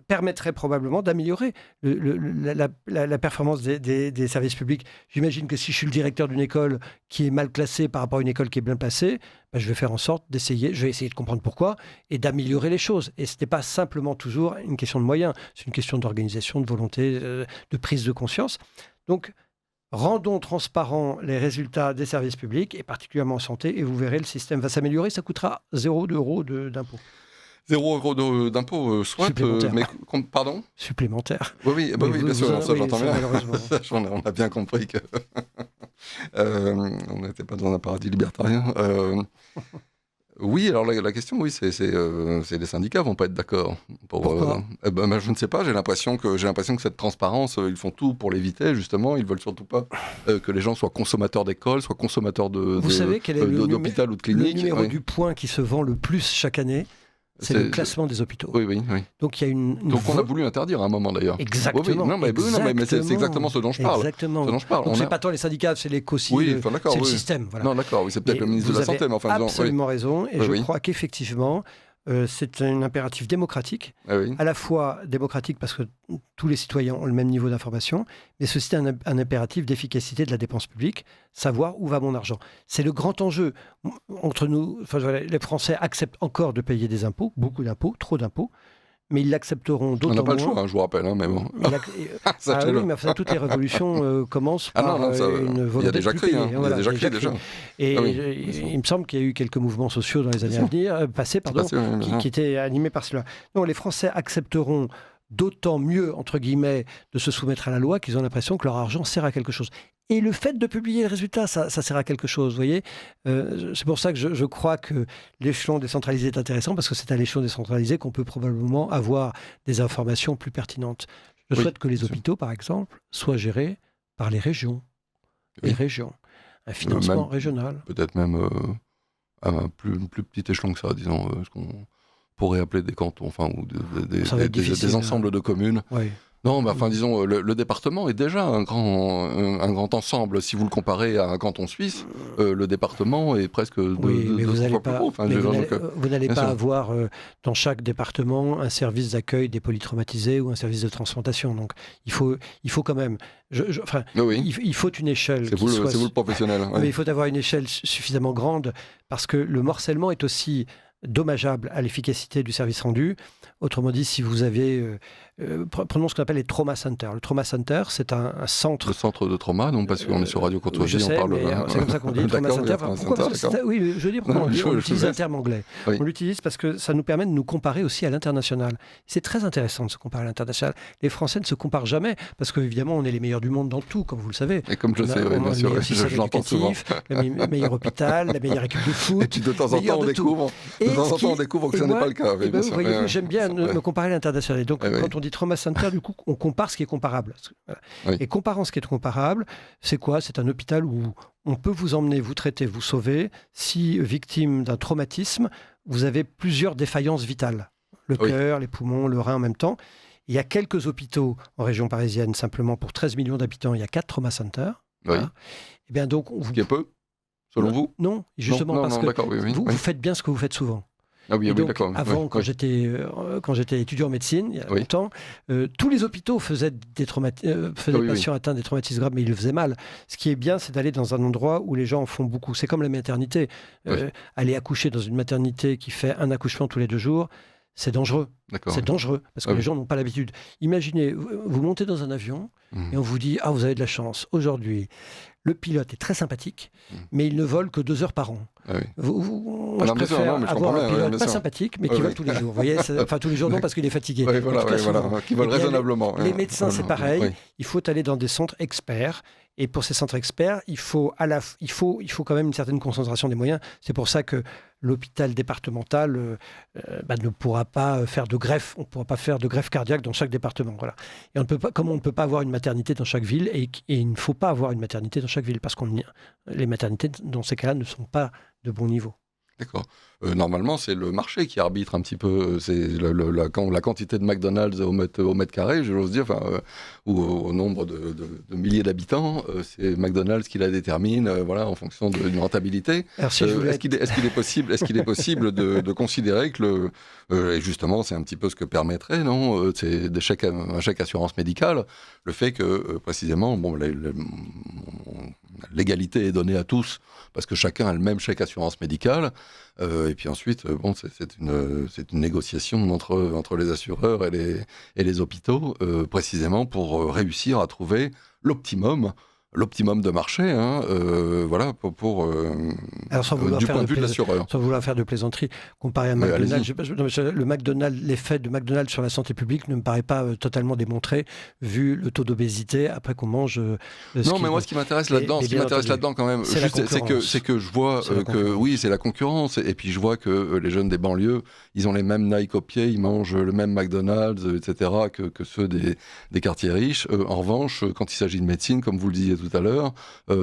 [SPEAKER 2] permettrait probablement d'améliorer la performance des services publics. J'imagine que si je suis le directeur d'une école qui est mal classée par rapport à une école qui est bien placée, je vais faire en sorte je vais essayer de comprendre pourquoi et d'améliorer les choses. Et ce n'est pas simplement toujours une question de moyens, c'est une question d'organisation, de volonté, de prise de conscience. Donc, rendons transparents les résultats des services publics, et particulièrement en santé, et vous verrez, le système va s'améliorer. Ça coûtera 0 € d'impôt.
[SPEAKER 1] 0 € d'impôt, soit. Mais, pardon ?
[SPEAKER 2] Supplémentaire.
[SPEAKER 1] Oui, bien sûr, ça j'entends bien. On a bien compris que on n'était pas dans un paradis libertarien. Oui, alors la question, c'est les syndicats vont pas être d'accord.
[SPEAKER 2] Pourquoi
[SPEAKER 1] je ne sais pas, j'ai l'impression que cette transparence, ils font tout pour l'éviter, justement. Ils veulent surtout pas que les gens soient consommateurs d'école, soient consommateurs d'hôpital ou de clinique.
[SPEAKER 2] Le numéro du point qui se vend le plus chaque année, c'est le classement des hôpitaux.
[SPEAKER 1] Oui.
[SPEAKER 2] Donc, il y a
[SPEAKER 1] Donc on a voulu interdire à un moment d'ailleurs.
[SPEAKER 2] Exactement.
[SPEAKER 1] Non, mais c'est exactement ce dont je parle.
[SPEAKER 2] Exactement. Donc c'est pas tant les syndicats, c'est les COSI, c'est le système. Voilà.
[SPEAKER 1] Non, d'accord, c'est peut-être le ministre de la Santé, mais enfin...
[SPEAKER 2] Vous avez absolument raison, et je crois qu'effectivement, c'est un impératif démocratique, à la fois démocratique parce que tous les citoyens ont le même niveau d'information, mais ceci est un impératif d'efficacité de la dépense publique, savoir où va mon argent. C'est le grand enjeu. Entre nous, les Français acceptent encore de payer des impôts, beaucoup d'impôts, trop d'impôts, mais ils l'accepteront d'autant moins.
[SPEAKER 1] On n'a pas le choix, je vous rappelle, mais bon.
[SPEAKER 2] Oui, mais toutes les révolutions commencent par une volonté.
[SPEAKER 1] Il y a déjà créé, il y a déjà créé déjà.
[SPEAKER 2] Et il me semble qu'il y a eu quelques mouvements sociaux dans les années passées, qui étaient animés par cela. Non, les Français accepteront d'autant mieux, entre guillemets, de se soumettre à la loi qu'ils ont l'impression que leur argent sert à quelque chose. Et le fait de publier les résultats, ça sert à quelque chose, vous voyez. C'est pour ça que je crois que l'échelon décentralisé est intéressant, parce que c'est à l'échelon décentralisé qu'on peut probablement avoir des informations plus pertinentes. Je souhaite que les hôpitaux, par exemple, soient gérés par les régions. Les régions. Un financement régional.
[SPEAKER 1] Peut-être même à un plus petit échelon que ça, disons, ce qu'on pourrait appeler des cantons, enfin, ou des ensembles de communes.
[SPEAKER 2] Oui.
[SPEAKER 1] Non, mais enfin, disons, le département est déjà un grand ensemble. Si vous le comparez à un canton suisse, le département est presque deux fois plus gros.
[SPEAKER 2] Vous n'allez pas avoir dans chaque département un service d'accueil des polytraumatisés ou un service de transplantation. Donc, il faut quand même... il faut une échelle...
[SPEAKER 1] C'est vous le professionnel.
[SPEAKER 2] Mais il faut avoir une échelle suffisamment grande, parce que le morcellement est aussi dommageable à l'efficacité du service rendu. Autrement dit, si vous avez... prenons ce qu'on appelle les trauma centers. Le trauma center, c'est un centre...
[SPEAKER 1] Le centre de trauma, non, parce qu'on est sur Radio Courtoisie,
[SPEAKER 2] on parle... c'est comme ça qu'on dit, trauma center. Oui, je veux dire pourquoi on utilise un terme anglais. Oui. On l'utilise parce que ça nous permet de nous comparer aussi à l'international. C'est très intéressant de se comparer à l'international. Les Français ne se comparent jamais, parce qu'évidemment, on est les meilleurs du monde dans tout, comme vous le savez.
[SPEAKER 1] Et comme je sais, bien sûr, je l'entends souvent.
[SPEAKER 2] Le meilleur hôpital, la meilleure équipe de foot.
[SPEAKER 1] Et puis de temps en temps, on découvre que ce n'est pas le cas.
[SPEAKER 2] J'aime bien me comparer à l'international. Et donc, quand on dit trauma center, du coup, on compare ce qui est comparable. Et comparant ce qui est comparable, c'est quoi ? C'est un hôpital où on peut vous emmener, vous traiter, vous sauver, si victime d'un traumatisme, vous avez plusieurs défaillances vitales. Le cœur, les poumons, le rein en même temps. Il y a quelques hôpitaux en région parisienne, simplement pour 13 millions d'habitants, il y a 4 trauma centers.
[SPEAKER 1] Oui.
[SPEAKER 2] Et bien donc,
[SPEAKER 1] ce qui est peu, selon vous ?
[SPEAKER 2] Non, justement, parce que vous faites bien ce que vous faites souvent.
[SPEAKER 1] Ah oui, donc, d'accord.
[SPEAKER 2] Avant, quand j'étais étudiant en médecine, il y a longtemps, tous les hôpitaux faisaient des patients atteints des traumatismes graves, mais ils le faisaient mal. Ce qui est bien, c'est d'aller dans un endroit où les gens en font beaucoup. C'est comme la maternité. Aller accoucher dans une maternité qui fait un accouchement tous les 2 jours, c'est dangereux.
[SPEAKER 1] D'accord.
[SPEAKER 2] C'est dangereux parce que les gens n'ont pas l'habitude. Imaginez, vous montez dans un avion et on vous dit « Ah, vous avez de la chance. Aujourd'hui, le pilote est très sympathique, mais il ne vole que 2 heures par an. » Moi, je préfère avoir un pilote pas sympathique, mais qui vole tous les jours. Vous voyez, enfin, tous les jours, non, parce qu'il est fatigué.
[SPEAKER 1] Qui vole raisonnablement.
[SPEAKER 2] Les médecins, c'est pareil. Il faut aller dans des centres experts. Et pour ces centres experts, il faut quand même une certaine concentration des moyens. C'est pour ça que l'hôpital départemental ne pourra pas faire de greffe. On ne pourra pas faire de greffe cardiaque dans chaque département. Voilà. Et comme on ne peut pas avoir une maternité dans chaque ville, et il ne faut pas avoir une maternité dans chaque ville, parce que les maternités, dans ces cas-là, ne sont pas de bon niveau.
[SPEAKER 1] D'accord. Normalement, c'est le marché qui arbitre un petit peu. C'est la quantité de McDonald's au mètre carré, j'ose dire, ou au nombre de milliers d'habitants. C'est McDonald's qui la détermine, en fonction d'une rentabilité. Est-ce qu'il est possible de considérer que et justement, c'est un petit peu ce que permettrait, non, c'est un chèque assurance médicale, le fait que précisément, l'égalité est donnée à tous parce que chacun a le même chèque assurance médicale. Et puis ensuite, c'est une négociation entre les assureurs et les hôpitaux, précisément pour réussir à trouver l'optimum de marché, du point de vue de l'assureur.
[SPEAKER 2] Sans vouloir faire de plaisanterie, comparé à McDonald's, l'effet de McDonald's sur la santé publique ne me paraît pas totalement démontré, vu le taux d'obésité après qu'on mange.
[SPEAKER 1] Non, mais moi, ce qui m'intéresse là-dedans, quand même, c'est que je vois que oui, c'est la concurrence, et puis je vois que les jeunes des banlieues, ils ont les mêmes Nike au pied, ils mangent le même McDonald's, etc., que ceux des quartiers riches. En revanche, quand il s'agit de médecine, comme vous le disiez tout à l'heure,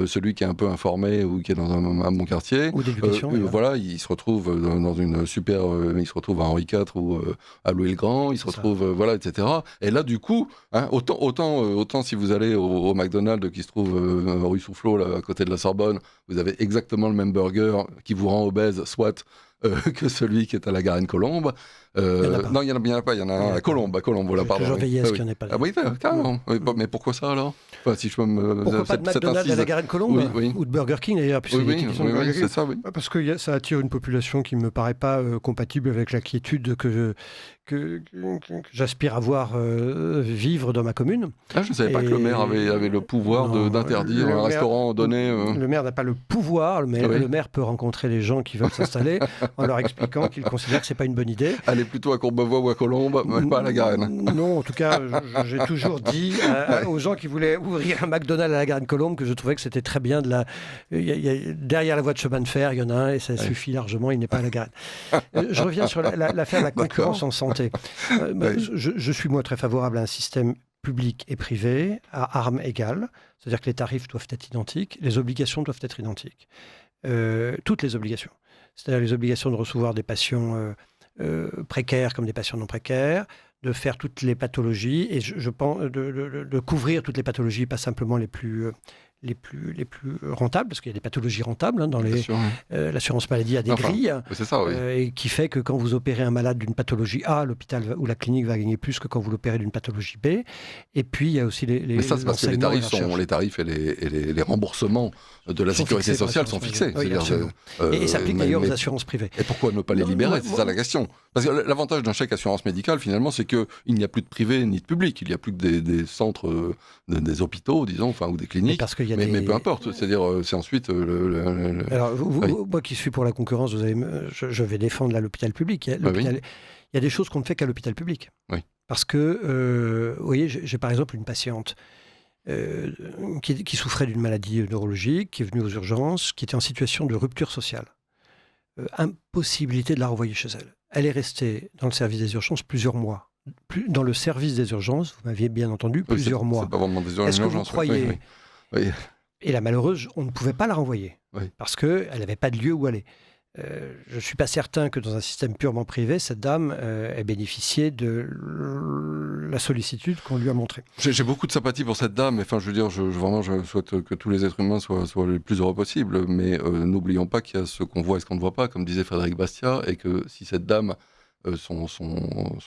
[SPEAKER 1] celui qui est un peu informé ou qui est dans un bon quartier, il se retrouve dans une super, il se retrouve à Henri IV ou à Louis-le-Grand, il se retrouve, etc. Et là, du coup, autant si vous allez au McDonald's qui se trouve rue Soufflot, là, à côté de la Sorbonne, vous avez exactement le même burger qui vous rend obèse, soit que celui qui est à la Garenne-Colombe. Non, il n'y en a pas, il y en a un à Colombe, voilà, pardon.
[SPEAKER 2] Toujours veillé à ce qu'il n'y en ait pas.
[SPEAKER 1] Ah oui, carrément. Mais pourquoi ça alors? Si je peux
[SPEAKER 2] pourquoi pas de McDonald's à la Garenne-Colombe ou de Burger King d'ailleurs?
[SPEAKER 1] Oui, c'est ça, oui.
[SPEAKER 2] Parce que ça attire une population qui ne me paraît pas compatible avec la quiétude que j'aspire à voir vivre dans ma commune.
[SPEAKER 1] Je ne savais pas que le maire avait le pouvoir d'interdire un restaurant donné.
[SPEAKER 2] Le maire n'a pas le pouvoir, mais le maire peut rencontrer les gens qui veulent s'installer en leur expliquant qu'il considère que ce n'est pas une bonne idée.
[SPEAKER 1] Aller plutôt à Courbevoie ou à Colombe, mais pas à la Garenne.
[SPEAKER 2] Non, en tout cas, j'ai toujours dit aux gens qui voulaient ouvrir un McDonald's à la Garenne-Colombe que je trouvais que c'était très bien. Derrière la voie de chemin de fer, il y en a un et ça suffit largement, il n'est pas à la Garenne. Je reviens sur l'affaire de la concurrence en santé. Je suis moi très favorable à un système public et privé à armes égales, c'est-à-dire que les tarifs doivent être identiques, les obligations doivent être identiques. Toutes les obligations. C'est-à-dire les obligations de recevoir des patients précaires comme des patients non précaires, de faire toutes les pathologies et je pense de couvrir toutes les pathologies, pas simplement les plus rentables, parce qu'il y a des pathologies rentables dans l'assurance maladie a des grilles,
[SPEAKER 1] c'est ça, oui.
[SPEAKER 2] Et qui fait que quand vous opérez un malade d'une pathologie A, l'hôpital ou la clinique va gagner plus que quand vous l'opérez d'une pathologie B. Et puis il y a aussi
[SPEAKER 1] mais ça, c'est parce que les tarifs et les remboursements de la sécurité sociale sont fixés.
[SPEAKER 2] Et s'appliquent d'ailleurs aux assurances privées.
[SPEAKER 1] Et pourquoi ne pas les libérer? C'est ça la question. Parce que l'avantage d'un chèque assurance médicale, finalement, c'est qu'il n'y a plus de privé ni de public. Il n'y a plus que des centres, des hôpitaux, disons, ou des cliniques. Mais peu importe. C'est-à-dire, c'est ensuite...
[SPEAKER 2] Alors, moi qui suis pour la concurrence, je vais défendre l'hôpital public. Il y a des choses qu'on ne fait qu'à l'hôpital public.
[SPEAKER 1] Oui.
[SPEAKER 2] Parce que, vous voyez, j'ai par exemple une patiente qui souffrait d'une maladie neurologique, qui est venue aux urgences, qui était en situation de rupture sociale. Impossibilité de la renvoyer chez elle. Elle est restée dans le service des urgences plusieurs mois. Dans le service des urgences, vous m'aviez bien entendu, plusieurs mois.
[SPEAKER 1] C'est pas vraiment des urgences.
[SPEAKER 2] Est-ce que vous croyez...
[SPEAKER 1] Oui.
[SPEAKER 2] Et la malheureuse, on ne pouvait pas la renvoyer parce qu'elle n'avait pas de lieu où aller. Je ne suis pas certain que dans un système purement privé, cette dame ait bénéficié de la sollicitude qu'on lui a montrée.
[SPEAKER 1] J'ai beaucoup de sympathie pour cette dame. Enfin, je veux dire, vraiment, je souhaite que tous les êtres humains soient les plus heureux possibles. Mais n'oublions pas qu'il y a ce qu'on voit et ce qu'on ne voit pas, comme disait Frédéric Bastiat, et que si cette dame, son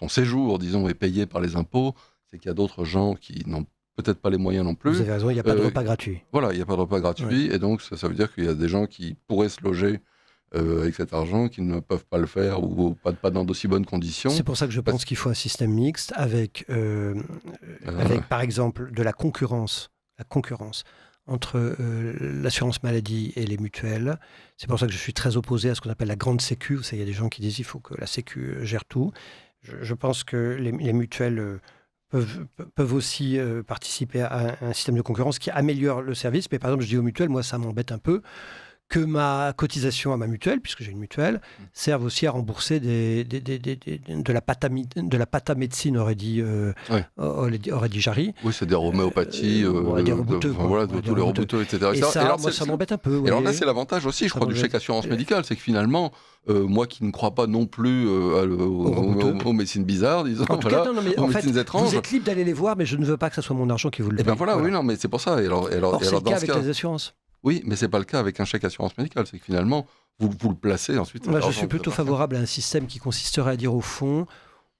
[SPEAKER 1] séjour, disons, est payé par les impôts, c'est qu'il y a d'autres gens qui n'ont peut-être pas les moyens non plus.
[SPEAKER 2] Vous avez raison, il n'y a pas de repas gratuit.
[SPEAKER 1] Voilà, il n'y a pas de repas gratuit, et donc ça veut dire qu'il y a des gens qui pourraient se loger avec cet argent qui ne peuvent pas le faire ou pas dans d'aussi bonnes conditions.
[SPEAKER 2] C'est pour ça que je pense qu'il faut un système mixte avec par exemple, de la concurrence entre l'assurance maladie et les mutuelles. C'est pour ça que je suis très opposé à ce qu'on appelle la grande sécu. Vous savez, il y a des gens qui disent qu'il faut que la sécu gère tout. Je pense que les mutuelles peuvent aussi participer à un système de concurrence qui améliore le service. Mais par exemple, je dis aux mutuelles, moi, ça m'embête un peu que ma cotisation à ma mutuelle, puisque j'ai une mutuelle, serve aussi à rembourser de la patamédecine, aurait dit Jarry.
[SPEAKER 1] Oui, c'est des homéopathies,
[SPEAKER 2] des rebouteux.
[SPEAKER 1] Tous les rebouteux, etc.
[SPEAKER 2] Et ça, moi, ça m'embête un peu.
[SPEAKER 1] Et alors là, c'est l'avantage aussi, je crois, du chèque assurance médicale, c'est que finalement, moi qui ne crois pas non plus aux médecines bizarres, disons, aux médecines étranges.
[SPEAKER 2] Vous êtes libre d'aller les voir, mais je ne veux pas que ce soit mon argent qui vous le paye.
[SPEAKER 1] Et bien voilà, oui, non, mais c'est pour ça.
[SPEAKER 2] Or, c'est le cas avec les assurances.
[SPEAKER 1] Oui, mais ce n'est pas le cas avec un chèque assurance médicale. C'est que finalement, vous le placez ensuite.
[SPEAKER 2] Moi, je suis plutôt favorable à un système qui consisterait à dire au fond,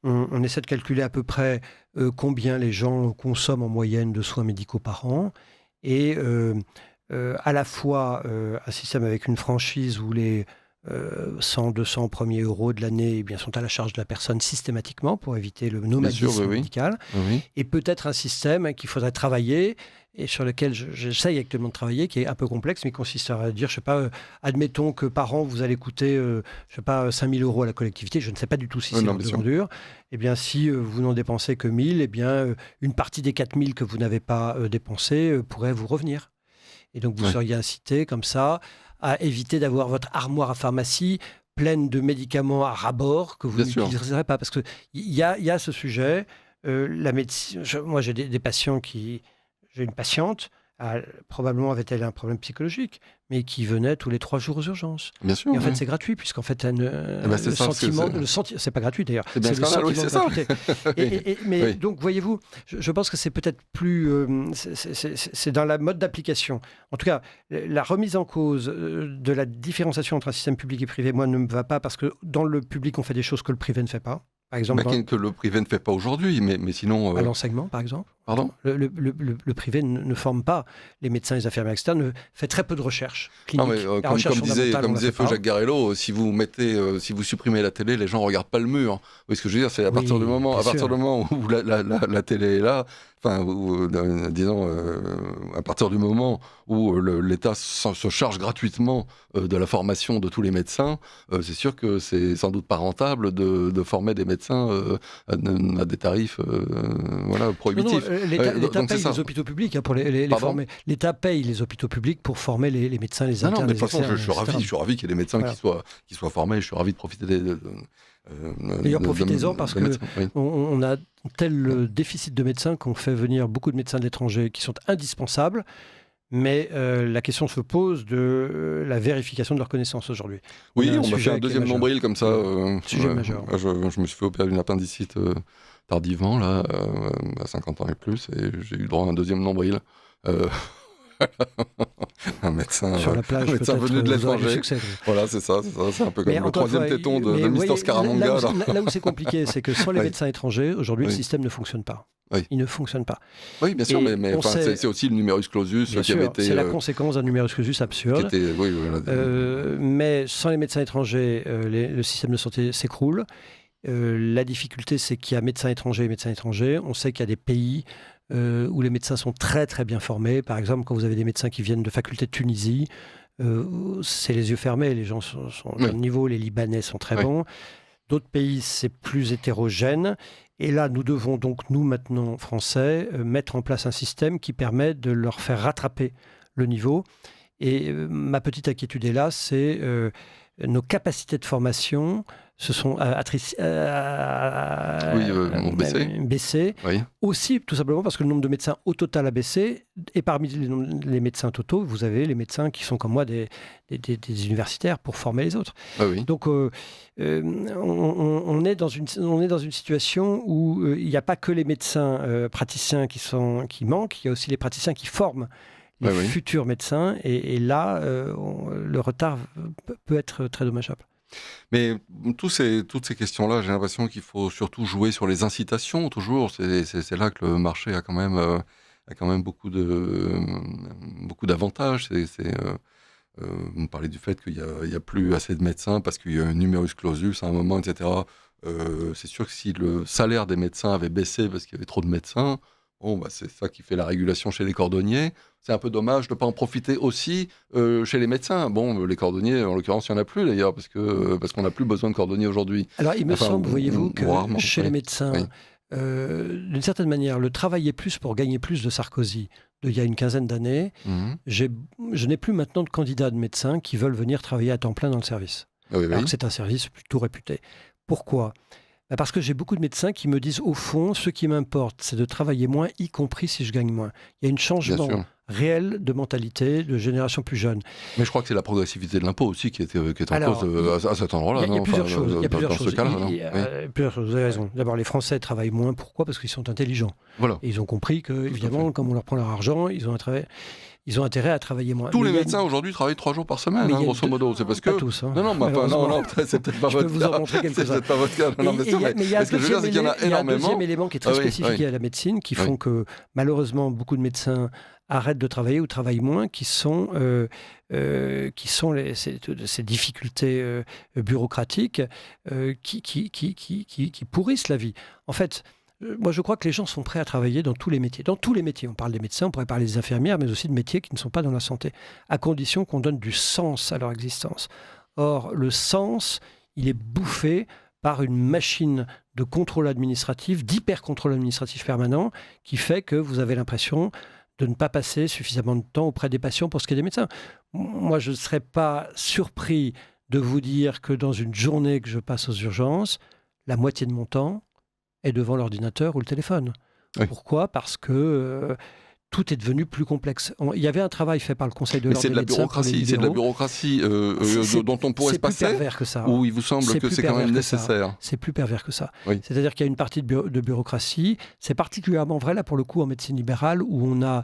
[SPEAKER 2] on essaie de calculer à peu près combien les gens consomment en moyenne de soins médicaux par an. Et à la fois un système avec une franchise où les 100, 200 premiers euros de l'année sont à la charge de la personne systématiquement pour éviter le nomadisme médical.
[SPEAKER 1] Oui.
[SPEAKER 2] Et peut-être un système qu'il faudrait travailler et sur lequel j'essaye actuellement de travailler, qui est un peu complexe, mais consisterait à dire, je ne sais pas, admettons que par an, vous allez coûter, je ne sais pas, 5 000 euros à la collectivité, je ne sais pas du tout si c'est une dur. Eh bien, si vous n'en dépensez que 1 000, eh bien, une partie des 4 000 que vous n'avez pas dépensés pourrait vous revenir. Et donc, vous seriez incité, comme ça, à éviter d'avoir votre armoire à pharmacie pleine de médicaments à ras-bord que vous n'utiliserez pas. Parce qu'il y a ce sujet, la médecine. Moi, j'ai des patients qui... J'ai une patiente, probablement avait-elle un problème psychologique, mais qui venait tous les 3 jours aux urgences.
[SPEAKER 1] Bien sûr.
[SPEAKER 2] Et en fait, c'est gratuit, puisqu'en fait, c'est pas gratuit d'ailleurs.
[SPEAKER 1] C'est bien scandale, oui, c'est ça.
[SPEAKER 2] Mais donc, voyez-vous, je pense que c'est peut-être plus... c'est dans la mode d'application. En tout cas, la remise en cause de la différenciation entre un système public et privé, moi, ne me va pas, parce que dans le public, on fait des choses que le privé ne fait pas. Par exemple,
[SPEAKER 1] que le privé ne fait pas aujourd'hui, mais sinon...
[SPEAKER 2] À l'enseignement, par exemple.
[SPEAKER 1] Pardon ?
[SPEAKER 2] Le privé ne forme pas les médecins et les infirmières externes, fait très peu de recherche clinique.
[SPEAKER 1] Non, mais, comme disait Feu Jacques Garello, si vous supprimez la télé, les gens ne regardent pas le mur. Vous voyez ce que je veux dire ? C'est à partir du moment où la télé est là, disons, à partir du moment où l'État se charge gratuitement de la formation de tous les médecins, c'est sûr que c'est sans doute pas rentable de former des médecins à des tarifs prohibitifs.
[SPEAKER 2] L'État paye les hôpitaux publics pour les former. L'État paye les hôpitaux publics pour former les médecins, les internes.
[SPEAKER 1] Non, mais de toute façon, je suis ravi qu'il y ait des médecins qui soient formés. Je suis ravi de profiter
[SPEAKER 2] D'ailleurs, profitez-en parce qu'on a tel déficit de médecins qu'on fait venir beaucoup de médecins de l'étranger qui sont indispensables. Mais la question se pose de la vérification de leurs connaissances aujourd'hui.
[SPEAKER 1] Oui, on m'a fait un deuxième nombril comme ça.
[SPEAKER 2] Sujet majeur.
[SPEAKER 1] Je me suis fait opérer d'une appendicite tardivement, là, à 50 ans et plus, et j'ai eu droit à un deuxième nombril. Un médecin,
[SPEAKER 2] sur la plage,
[SPEAKER 1] venu de l'étranger. Voilà, c'est ça. C'est un peu comme le troisième téton de Mister Scaramanga.
[SPEAKER 2] Là où c'est compliqué, c'est que sans les médecins étrangers, aujourd'hui, le système ne fonctionne pas. Il ne fonctionne pas.
[SPEAKER 1] Oui, bien sûr, mais c'est aussi le numerus clausus qui avait été...
[SPEAKER 2] C'est la conséquence d'un numerus clausus absurde. Mais sans les médecins étrangers, le système de santé s'écroule. La difficulté, c'est qu'il y a médecins étrangers et médecins étrangers. On sait qu'il y a des pays où les médecins sont très très bien formés. Par exemple, quand vous avez des médecins qui viennent de facultés de Tunisie, c'est les yeux fermés. Les gens sont au niveau. Les Libanais sont très bons. D'autres pays, c'est plus hétérogène. Et là, nous devons donc, nous maintenant, Français, mettre en place un système qui permet de leur faire rattraper le niveau. Et ma petite inquiétude est là, c'est nos capacités de formation se sont baissé.
[SPEAKER 1] Oui.
[SPEAKER 2] Aussi, tout simplement parce que le nombre de médecins au total a baissé. Et parmi les médecins totaux, vous avez les médecins qui sont comme moi des universitaires pour former les autres. Donc, on est dans une situation où il n'y a pas que les médecins praticiens qui manquent, il y a aussi les praticiens qui forment les futurs médecins. Et là, le retard peut être très dommageable.
[SPEAKER 1] Mais toutes ces questions-là, j'ai l'impression qu'il faut surtout jouer sur les incitations, toujours. C'est là que le marché a quand même beaucoup d'avantages. Vous parlez du fait qu'il n'y a plus assez de médecins parce qu'il y a un numerus clausus à un moment, etc. C'est sûr que si le salaire des médecins avait baissé parce qu'il y avait trop de médecins, c'est ça qui fait la régulation chez les cordonniers. C'est un peu dommage de ne pas en profiter aussi chez les médecins. Les cordonniers, en l'occurrence, il n'y en a plus d'ailleurs, parce qu'on n'a plus besoin de cordonniers aujourd'hui.
[SPEAKER 2] Alors, il me semble, voyez-vous, que chez les médecins, d'une certaine manière, le travailler plus pour gagner plus de Sarkozy, il y a une quinzaine d'années, je n'ai plus maintenant de candidats de médecins qui veulent venir travailler à temps plein dans le service. Alors que c'est un service plutôt réputé. Pourquoi ? Parce que j'ai beaucoup de médecins qui me disent, au fond, ce qui m'importe, c'est de travailler moins, y compris si je gagne moins. Il y a un changement réel de mentalité, de génération plus jeune.
[SPEAKER 1] Mais je crois que c'est la progressivité de l'impôt aussi qui est en cause à cet endroit-là.
[SPEAKER 2] Il y a plusieurs choses. Il y a plusieurs choses.
[SPEAKER 1] Plusieurs
[SPEAKER 2] choses, vous avez raison. D'abord, les Français travaillent moins. Pourquoi ? Parce qu'ils sont intelligents.
[SPEAKER 1] Voilà.
[SPEAKER 2] Et ils ont compris que, évidemment, comme on leur prend leur argent, ils ont intérêt à travailler moins.
[SPEAKER 1] Tous les médecins aujourd'hui travaillent 3 jours par semaine, grosso modo. C'est parce que...
[SPEAKER 2] Pas tous.
[SPEAKER 1] Non, c'est peut-être pas votre cas.
[SPEAKER 2] Je peux vous en montrer quelques-uns.
[SPEAKER 1] C'est peut-être pas votre cas.
[SPEAKER 2] Mais il y a un deuxième élément qui est très spécifique à la médecine, qui font que, malheureusement, beaucoup de médecins arrêtent de travailler ou travaillent moins, qui sont ces difficultés bureaucratiques qui pourrissent la vie. En fait, moi, je crois que les gens sont prêts à travailler dans tous les métiers. Dans tous les métiers. On parle des médecins, on pourrait parler des infirmières, mais aussi de métiers qui ne sont pas dans la santé, à condition qu'on donne du sens à leur existence. Or, le sens, il est bouffé par une machine de contrôle administratif, d'hyper-contrôle administratif permanent, qui fait que vous avez l'impression de ne pas passer suffisamment de temps auprès des patients pour ce qui est des médecins. Moi, je ne serais pas surpris de vous dire que dans une journée que je passe aux urgences, la moitié de mon temps est devant l'ordinateur ou le téléphone. Oui. Pourquoi ? Parce que tout est devenu plus complexe. Il y avait un travail fait par le Conseil de l'ordre des médecins.
[SPEAKER 1] C'est de la bureaucratie dont on pourrait se passer.
[SPEAKER 2] C'est plus pervers que ça.
[SPEAKER 1] Ou il vous semble que c'est quand même nécessaire.
[SPEAKER 2] C'est plus pervers que ça.
[SPEAKER 1] Oui.
[SPEAKER 2] C'est-à-dire qu'il y a une partie de bureaucratie. C'est particulièrement vrai là pour le coup en médecine libérale où on a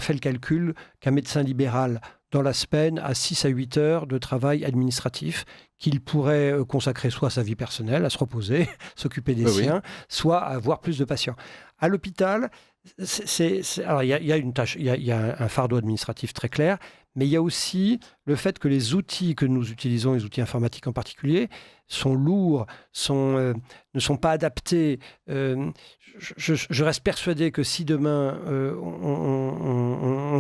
[SPEAKER 2] fait le calcul qu'un médecin libéral dans la semaine à 6 à 8 heures de travail administratif qu'il pourrait consacrer soit à sa vie personnelle, à se reposer, s'occuper des siens, soit à avoir plus de patients. À l'hôpital, alors il y a une tâche, il y a un fardeau administratif très clair, mais il y a aussi le fait que les outils que nous utilisons, les outils informatiques en particulier, sont lourds, ne sont pas adaptés. Je reste persuadé que si demain,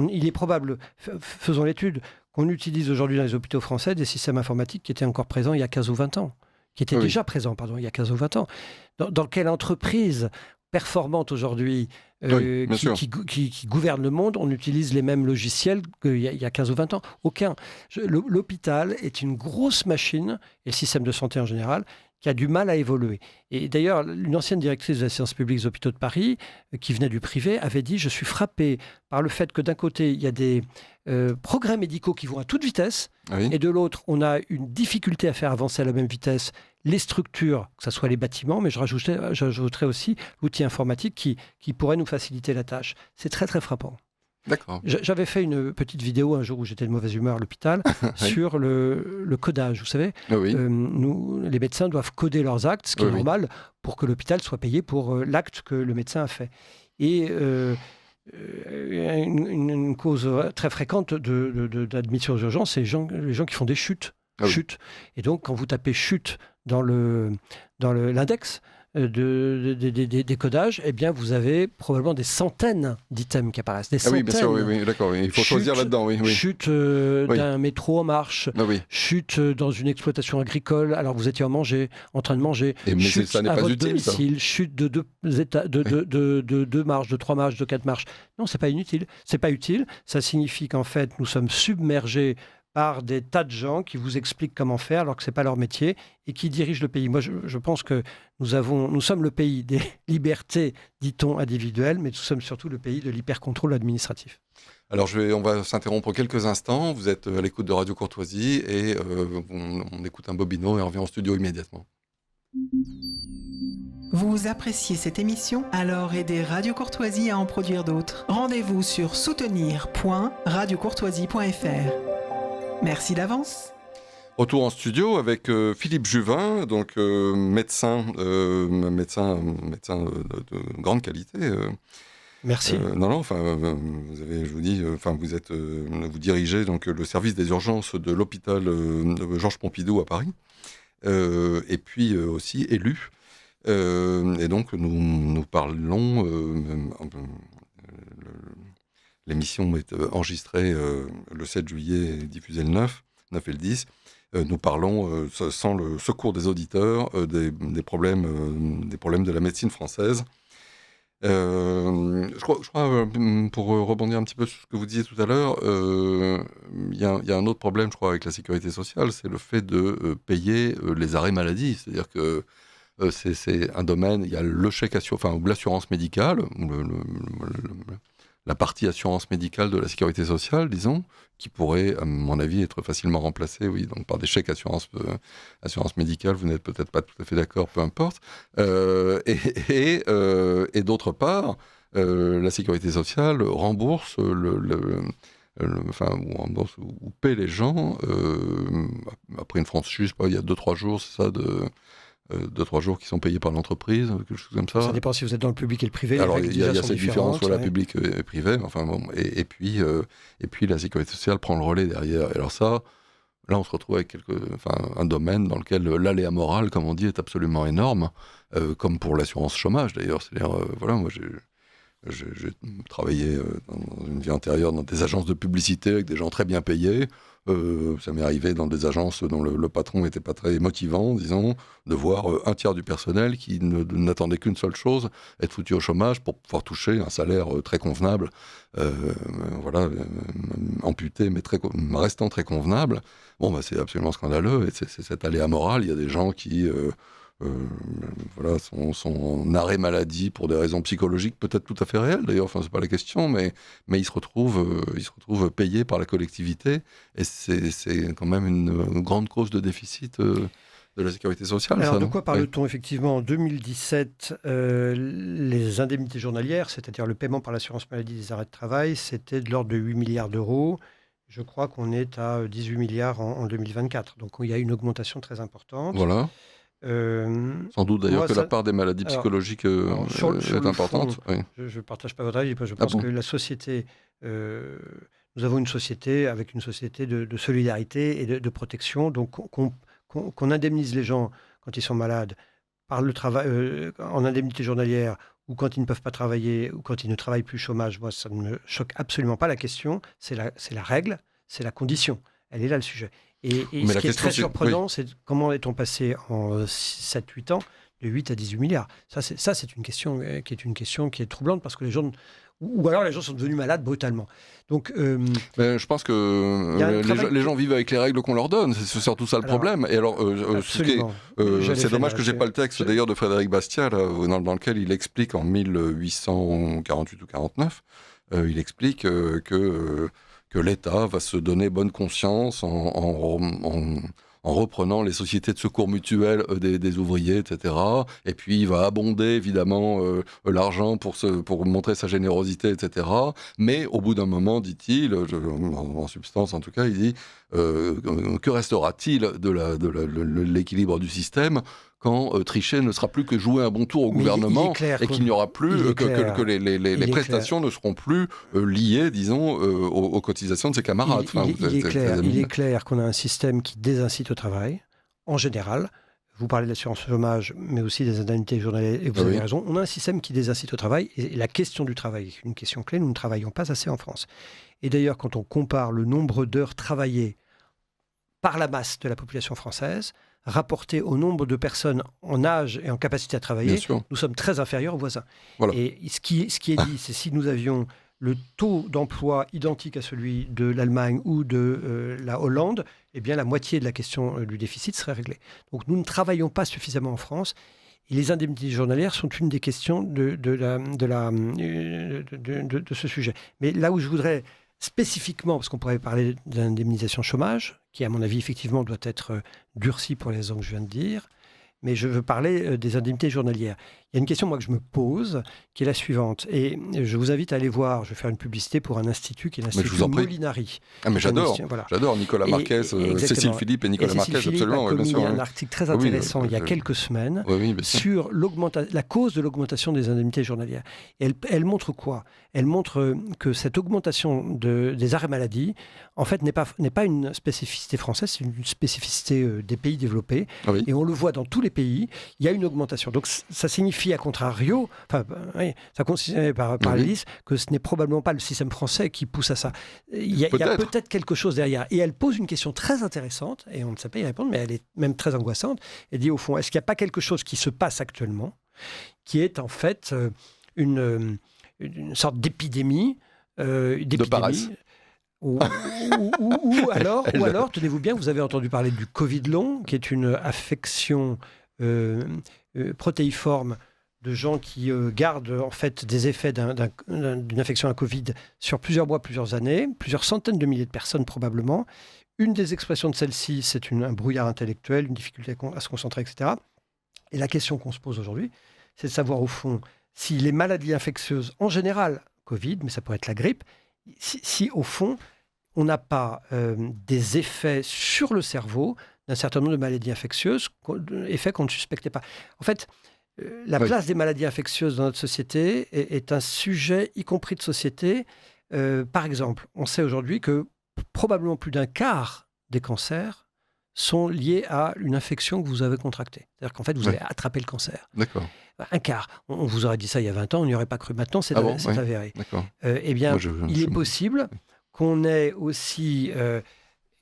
[SPEAKER 2] il est probable, faisons l'étude, qu'on utilise aujourd'hui dans les hôpitaux français des systèmes informatiques qui étaient encore présents il y a 15 ou 20 ans, qui étaient déjà présents, il y a 15 ou 20 ans. Dans quelle entreprise performante aujourd'hui qui gouverne le monde, on utilise les mêmes logiciels qu'il y a 15 ou 20 ans. Aucun. L'hôpital est une grosse machine, et le système de santé en général, qui a du mal à évoluer. Et d'ailleurs, une ancienne directrice de la science publique des hôpitaux de Paris, qui venait du privé, avait dit « Je suis frappé par le fait que d'un côté, il y a des progrès médicaux qui vont à toute vitesse, et de l'autre, on a une difficulté à faire avancer à la même vitesse les structures, que ce soit les bâtiments, mais j'ajouterais aussi l'outil informatique qui pourrait nous faciliter la tâche. » C'est très, très frappant.
[SPEAKER 1] D'accord.
[SPEAKER 2] J'avais fait une petite vidéo un jour où j'étais de mauvaise humeur à l'hôpital sur le codage. Vous savez, nous, les médecins doivent coder leurs actes, ce qui est normal, pour que l'hôpital soit payé pour l'acte que le médecin a fait. Et une cause très fréquente d'admission aux urgences, c'est les gens qui font des chutes. Chute. Et donc, quand vous tapez chute dans l'index des codages, eh bien, vous avez probablement des centaines d'items qui apparaissent. Des centaines.
[SPEAKER 1] Oui, bien sûr, d'accord. Il faut choisir là-dedans.
[SPEAKER 2] Chute d'un métro en marche, chute dans une exploitation agricole, alors vous étiez en train de manger, chute
[SPEAKER 1] ça n'est
[SPEAKER 2] à
[SPEAKER 1] pas
[SPEAKER 2] votre
[SPEAKER 1] utile,
[SPEAKER 2] domicile, chute de 2 marches, de 3 marches, de 4 marches. Non, c'est pas inutile. C'est pas utile. Ça signifie qu'en fait, nous sommes submergés par des tas de gens qui vous expliquent comment faire alors que ce n'est pas leur métier et qui dirigent le pays. Moi, je pense que nous sommes le pays des libertés, dit-on, individuelles, mais nous sommes surtout le pays de l'hyper-contrôle administratif.
[SPEAKER 1] Alors, on va s'interrompre quelques instants. Vous êtes à l'écoute de Radio Courtoisie et on écoute un bobino et on revient en studio immédiatement.
[SPEAKER 3] Vous appréciez cette émission ? Alors aidez Radio Courtoisie à en produire d'autres. Rendez-vous sur soutenir.radiocourtoisie.fr. Merci d'avance.
[SPEAKER 1] Retour en studio avec Philippe Juvin, donc médecin de grande qualité,
[SPEAKER 2] Merci.
[SPEAKER 1] Vous dirigez donc le service des urgences de l'hôpital Georges Pompidou à Paris, et puis aussi élu. Et donc nous parlons. L'émission est enregistrée le 7 juillet et diffusée le 9 et le 10. Nous parlons, sans le secours des auditeurs, des problèmes de la médecine française. Je crois, pour rebondir un petit peu sur ce que vous disiez tout à l'heure, il y a un autre problème, je crois, avec la sécurité sociale, c'est le fait de payer les arrêts maladie. C'est-à-dire que c'est un domaine, il y a le chèque ou l'assurance médicale, la partie assurance médicale de la sécurité sociale, disons, qui pourrait, à mon avis, être facilement remplacée, donc par des chèques assurance médicale. Vous n'êtes peut-être pas tout à fait d'accord, peu importe. Et d'autre part, la sécurité sociale rembourse rembourse ou paie les gens après une franchise, il y a 2-3 jours, c'est ça, 2-3 jours qui sont payés par l'entreprise, quelque chose comme ça.
[SPEAKER 2] Ça dépend si vous êtes dans le public et le privé.
[SPEAKER 1] Alors il y a cette différence sur la public et privé, et puis la sécurité sociale prend le relais derrière. Et alors là on se retrouve avec un domaine dans lequel l'aléa moral, comme on dit, est absolument énorme, comme pour l'assurance chômage d'ailleurs. C'est-à-dire, moi j'ai travaillé dans une vie antérieure dans des agences de publicité avec des gens très bien payés. Ça m'est arrivé dans des agences dont le patron n'était pas très motivant, disons, de voir un tiers du personnel qui n'attendait qu'une seule chose, être foutu au chômage pour pouvoir toucher un salaire très convenable, amputé, mais restant très convenable. C'est absolument scandaleux, et c'est cet aléa moral. Il y a des gens qui sont en arrêt maladie pour des raisons psychologiques peut-être tout à fait réelles d'ailleurs, c'est pas la question, mais ils se retrouvent payés par la collectivité, et c'est quand même une grande cause de déficit de la sécurité sociale.
[SPEAKER 2] Alors de quoi parle-t-on? Effectivement, en 2017, les indemnités journalières, c'est-à-dire le paiement par l'assurance maladie des arrêts de travail, c'était de l'ordre de 8 milliards d'euros. Je crois qu'on est à 18 milliards en 2024. Donc il y a une augmentation très importante.
[SPEAKER 1] Voilà. Sans doute d'ailleurs la part des maladies psychologiques est importante.
[SPEAKER 2] Je ne partage pas votre avis. Je pense que la société, nous avons une société avec une société de solidarité et de protection. Donc qu'on indemnise les gens quand ils sont malades par le travail, en indemnité journalière, ou quand ils ne peuvent pas travailler, ou quand ils ne travaillent plus, chômage, moi ça ne me choque absolument pas. La question, c'est la règle, c'est la condition. Elle est là le sujet. Et ce qui est très surprenant, c'est comment est-on passé en 7-8 ans de 8 à 18 milliards. Ça, c'est une question qui est troublante, parce que les gens... Ou alors les gens sont devenus malades brutalement. Donc,
[SPEAKER 1] je pense que les gens vivent avec les règles qu'on leur donne. C'est surtout ça le problème. Et alors, c'est dommage que je n'ai pas le texte d'ailleurs de Frédéric Bastiat, dans lequel il explique en 1848 ou 49, il explique que l'État va se donner bonne conscience en reprenant les sociétés de secours mutuels des ouvriers, etc. Et puis il va abonder évidemment l'argent pour montrer sa générosité, etc. Mais au bout d'un moment, dit-il, en substance en tout cas, il dit que restera-t-il de l'équilibre du système quand tricher ne sera plus que jouer un bon tour au gouvernement, et qu'il n'y aura plus que les prestations ne seront plus liées, disons, aux cotisations de ses camarades.
[SPEAKER 2] Il est clair qu'on a un système qui désincite au travail, en général. Vous parlez de l'assurance chômage, mais aussi des indemnités journalières, et vous avez raison. On a un système qui désincite au travail, et la question du travail est une question clé. Nous ne travaillons pas assez en France. Et d'ailleurs, quand on compare le nombre d'heures travaillées par la masse de la population française, rapporté au nombre de personnes en âge et en capacité à travailler, nous sommes très inférieurs aux voisins. Voilà. Et ce qui est dit, c'est si nous avions le taux d'emploi identique à celui de l'Allemagne ou de la Hollande, eh bien la moitié de la question du déficit serait réglée. Donc nous ne travaillons pas suffisamment en France, et les indemnités journalières sont une des questions de ce sujet. Mais là où je voudrais spécifiquement, parce qu'on pourrait parler d'indemnisation chômage, qui à mon avis effectivement doit être durcie pour les raisons que je viens de dire, mais je veux parler des indemnités journalières. Il y a une question, moi, que je me pose, qui est la suivante. Et je vous invite à aller voir, je vais faire une publicité pour un institut qui est l'Institut Molinari.
[SPEAKER 1] Ah, mais j'adore Nicolas Marquez, Cécile Philippe et Nicolas Marquez, absolument.
[SPEAKER 2] Il a commis un article très intéressant il y a quelques semaines sur la cause de l'augmentation des indemnités journalières. Et elle montre quoi ? Elle montre que cette augmentation des arrêts maladie, en fait, n'est pas une spécificité française, c'est une spécificité des pays développés. Ah oui. Et on le voit dans tous les pays, il y a une augmentation. Donc ça signifie, à contrario, ça consiste par l'hélice, que ce n'est probablement pas le système français qui pousse à ça. Il y a peut-être quelque chose derrière. Et elle pose une question très intéressante, et on ne sait pas y répondre, mais elle est même très angoissante. Elle dit, au fond, est-ce qu'il n'y a pas quelque chose qui se passe actuellement, qui est en fait une sorte d'épidémie
[SPEAKER 1] de paresse.
[SPEAKER 2] Ou alors, tenez-vous bien, vous avez entendu parler du Covid long, qui est une affection protéiforme de gens qui gardent en fait des effets d'une infection à Covid sur plusieurs mois, plusieurs années, plusieurs centaines de milliers de personnes probablement. Une des expressions de celle-ci, c'est un brouillard intellectuel, une difficulté à se concentrer, etc. Et la question qu'on se pose aujourd'hui, c'est de savoir au fond si les maladies infectieuses en général, Covid, mais ça pourrait être la grippe, si au fond, on n'a pas des effets sur le cerveau d'un certain nombre de maladies infectieuses, effets qu'on ne suspectait pas. En fait, la place des maladies infectieuses dans notre société est un sujet, y compris de société. Par exemple, on sait aujourd'hui que probablement plus d'un quart des cancers sont liés à une infection que vous avez contractée. C'est-à-dire qu'en fait, vous avez attrapé le cancer.
[SPEAKER 1] D'accord.
[SPEAKER 2] Un quart. On vous aurait dit ça il y a 20 ans, on n'y aurait pas cru. Maintenant, c'est avéré.
[SPEAKER 1] D'accord.
[SPEAKER 2] Eh bien, il est possible qu'on ait aussi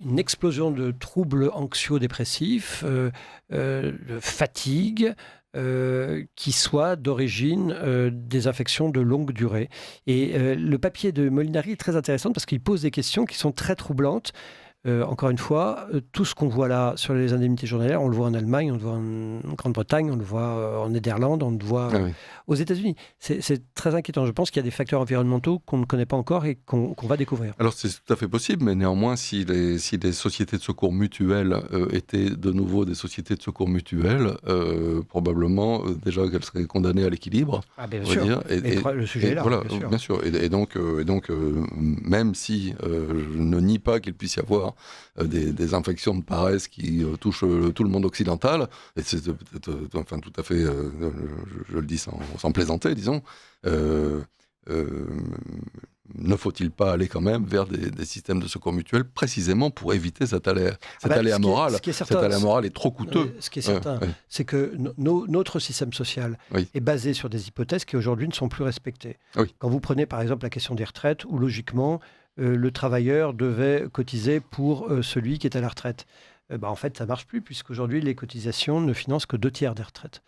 [SPEAKER 2] une explosion de troubles anxio-dépressifs, de fatigue, qui soit d'origine des infections de longue durée. Et le papier de Molinari est très intéressant parce qu'il pose des questions qui sont très troublantes. Encore une fois, tout ce qu'on voit là sur les indemnités journalières, on le voit en Allemagne, on le voit en Grande-Bretagne, on le voit en Néderlande, on le voit aux États-Unis. C'est très inquiétant. Je pense qu'il y a des facteurs environnementaux qu'on ne connaît pas encore et qu'on va découvrir.
[SPEAKER 1] Alors c'est tout à fait possible, mais néanmoins, si les sociétés de secours mutuels étaient de nouveau des sociétés de secours mutuels, probablement déjà qu'elles seraient condamnées à l'équilibre.
[SPEAKER 2] Ah bien sûr. Le sujet est là.
[SPEAKER 1] Voilà, bien sûr. Et donc, même si je ne nie pas qu'il puisse y avoir des infections de paresse qui touchent tout le monde occidental, et c'est tout à fait, je le dis sans plaisanter, disons, ne faut-il pas aller quand même vers des systèmes de secours mutuels précisément pour éviter cet aléa moral. Cet aléa moral est trop coûteux.
[SPEAKER 2] Ce qui est certain, c'est que notre système social est basé sur des hypothèses qui aujourd'hui ne sont plus respectées. Oui. Quand vous prenez par exemple la question des retraites, où logiquement le travailleur devait cotiser pour celui qui est à la retraite. En fait, ça ne marche plus, puisqu'aujourd'hui, les cotisations ne financent que 2 tiers des retraites.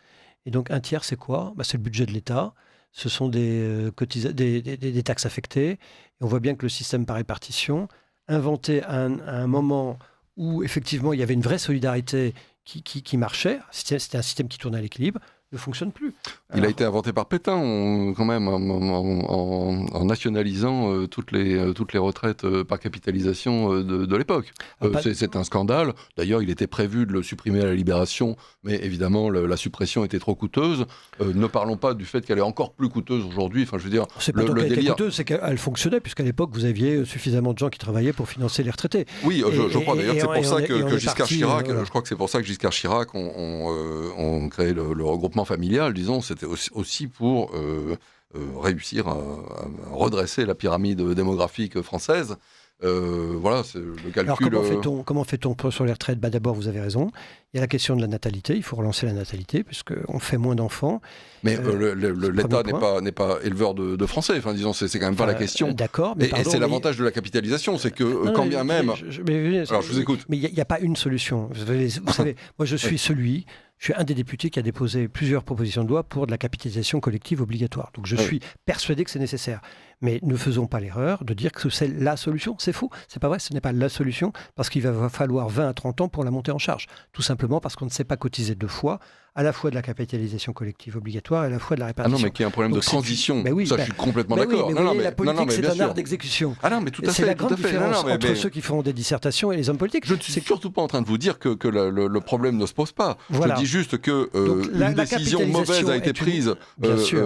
[SPEAKER 2] Et donc, 1 tiers, c'est quoi ? C'est le budget de l'État. Ce sont des taxes affectées. Et on voit bien que le système par répartition, inventé à un moment où, effectivement, il y avait une vraie solidarité qui marchait, c'était un système qui tournait à l'équilibre, ne fonctionne plus.
[SPEAKER 1] Il a été inventé par Pétain, quand même, en nationalisant toutes les retraites par capitalisation de l'époque. C'est un scandale. D'ailleurs, il était prévu de le supprimer à la Libération, mais évidemment, la suppression était trop coûteuse. Ne parlons pas du fait qu'elle est encore plus coûteuse aujourd'hui. Enfin, je veux dire,
[SPEAKER 2] c'est pas tant qu'elle était coûteuse, c'est qu'elle fonctionnait, puisqu'à l'époque, vous aviez suffisamment de gens qui travaillaient pour financer les retraités.
[SPEAKER 1] Oui, je crois d'ailleurs que c'est pour ça que Giscard Chirac, je crois que c'est pour ça que Giscard Chirac, on créé le regroupement familial, disons, c'était aussi pour réussir à redresser la pyramide démographique française. Voilà, c'est le calcul.
[SPEAKER 2] Alors comment fait-on sur les retraites ? D'abord, vous avez raison. Il y a la question de la natalité. Il faut relancer la natalité puisqu'on fait moins d'enfants.
[SPEAKER 1] Mais l'État n'est pas éleveur de Français. Enfin, disons, c'est quand même pas la question.
[SPEAKER 2] D'accord.
[SPEAKER 1] Et c'est l'avantage de la capitalisation, c'est que quand bien même. Alors, je vous écoute.
[SPEAKER 2] Mais il n'y a pas une solution. Vous savez, moi, je suis un des députés qui a déposé plusieurs propositions de loi pour de la capitalisation collective obligatoire. Donc je suis persuadé que c'est nécessaire. Mais ne faisons pas l'erreur de dire que c'est la solution. C'est faux. C'est pas vrai, ce n'est pas la solution parce qu'il va falloir 20 à 30 ans pour la monter en charge. Tout simplement parce qu'on ne sait pas cotiser 2 fois à la fois de la capitalisation collective obligatoire et à la fois de la répartition.
[SPEAKER 1] Ah non, mais qu'il y a un problème de transition. Ça, je suis complètement d'accord.
[SPEAKER 2] La politique, c'est un art d'exécution.
[SPEAKER 1] Ah non, mais tout à fait.
[SPEAKER 2] C'est la grande différence entre ceux qui font des dissertations et les hommes politiques.
[SPEAKER 1] Je ne suis surtout pas en train de vous dire que le problème ne se pose pas. Voilà. Je dis juste que une décision mauvaise a été prise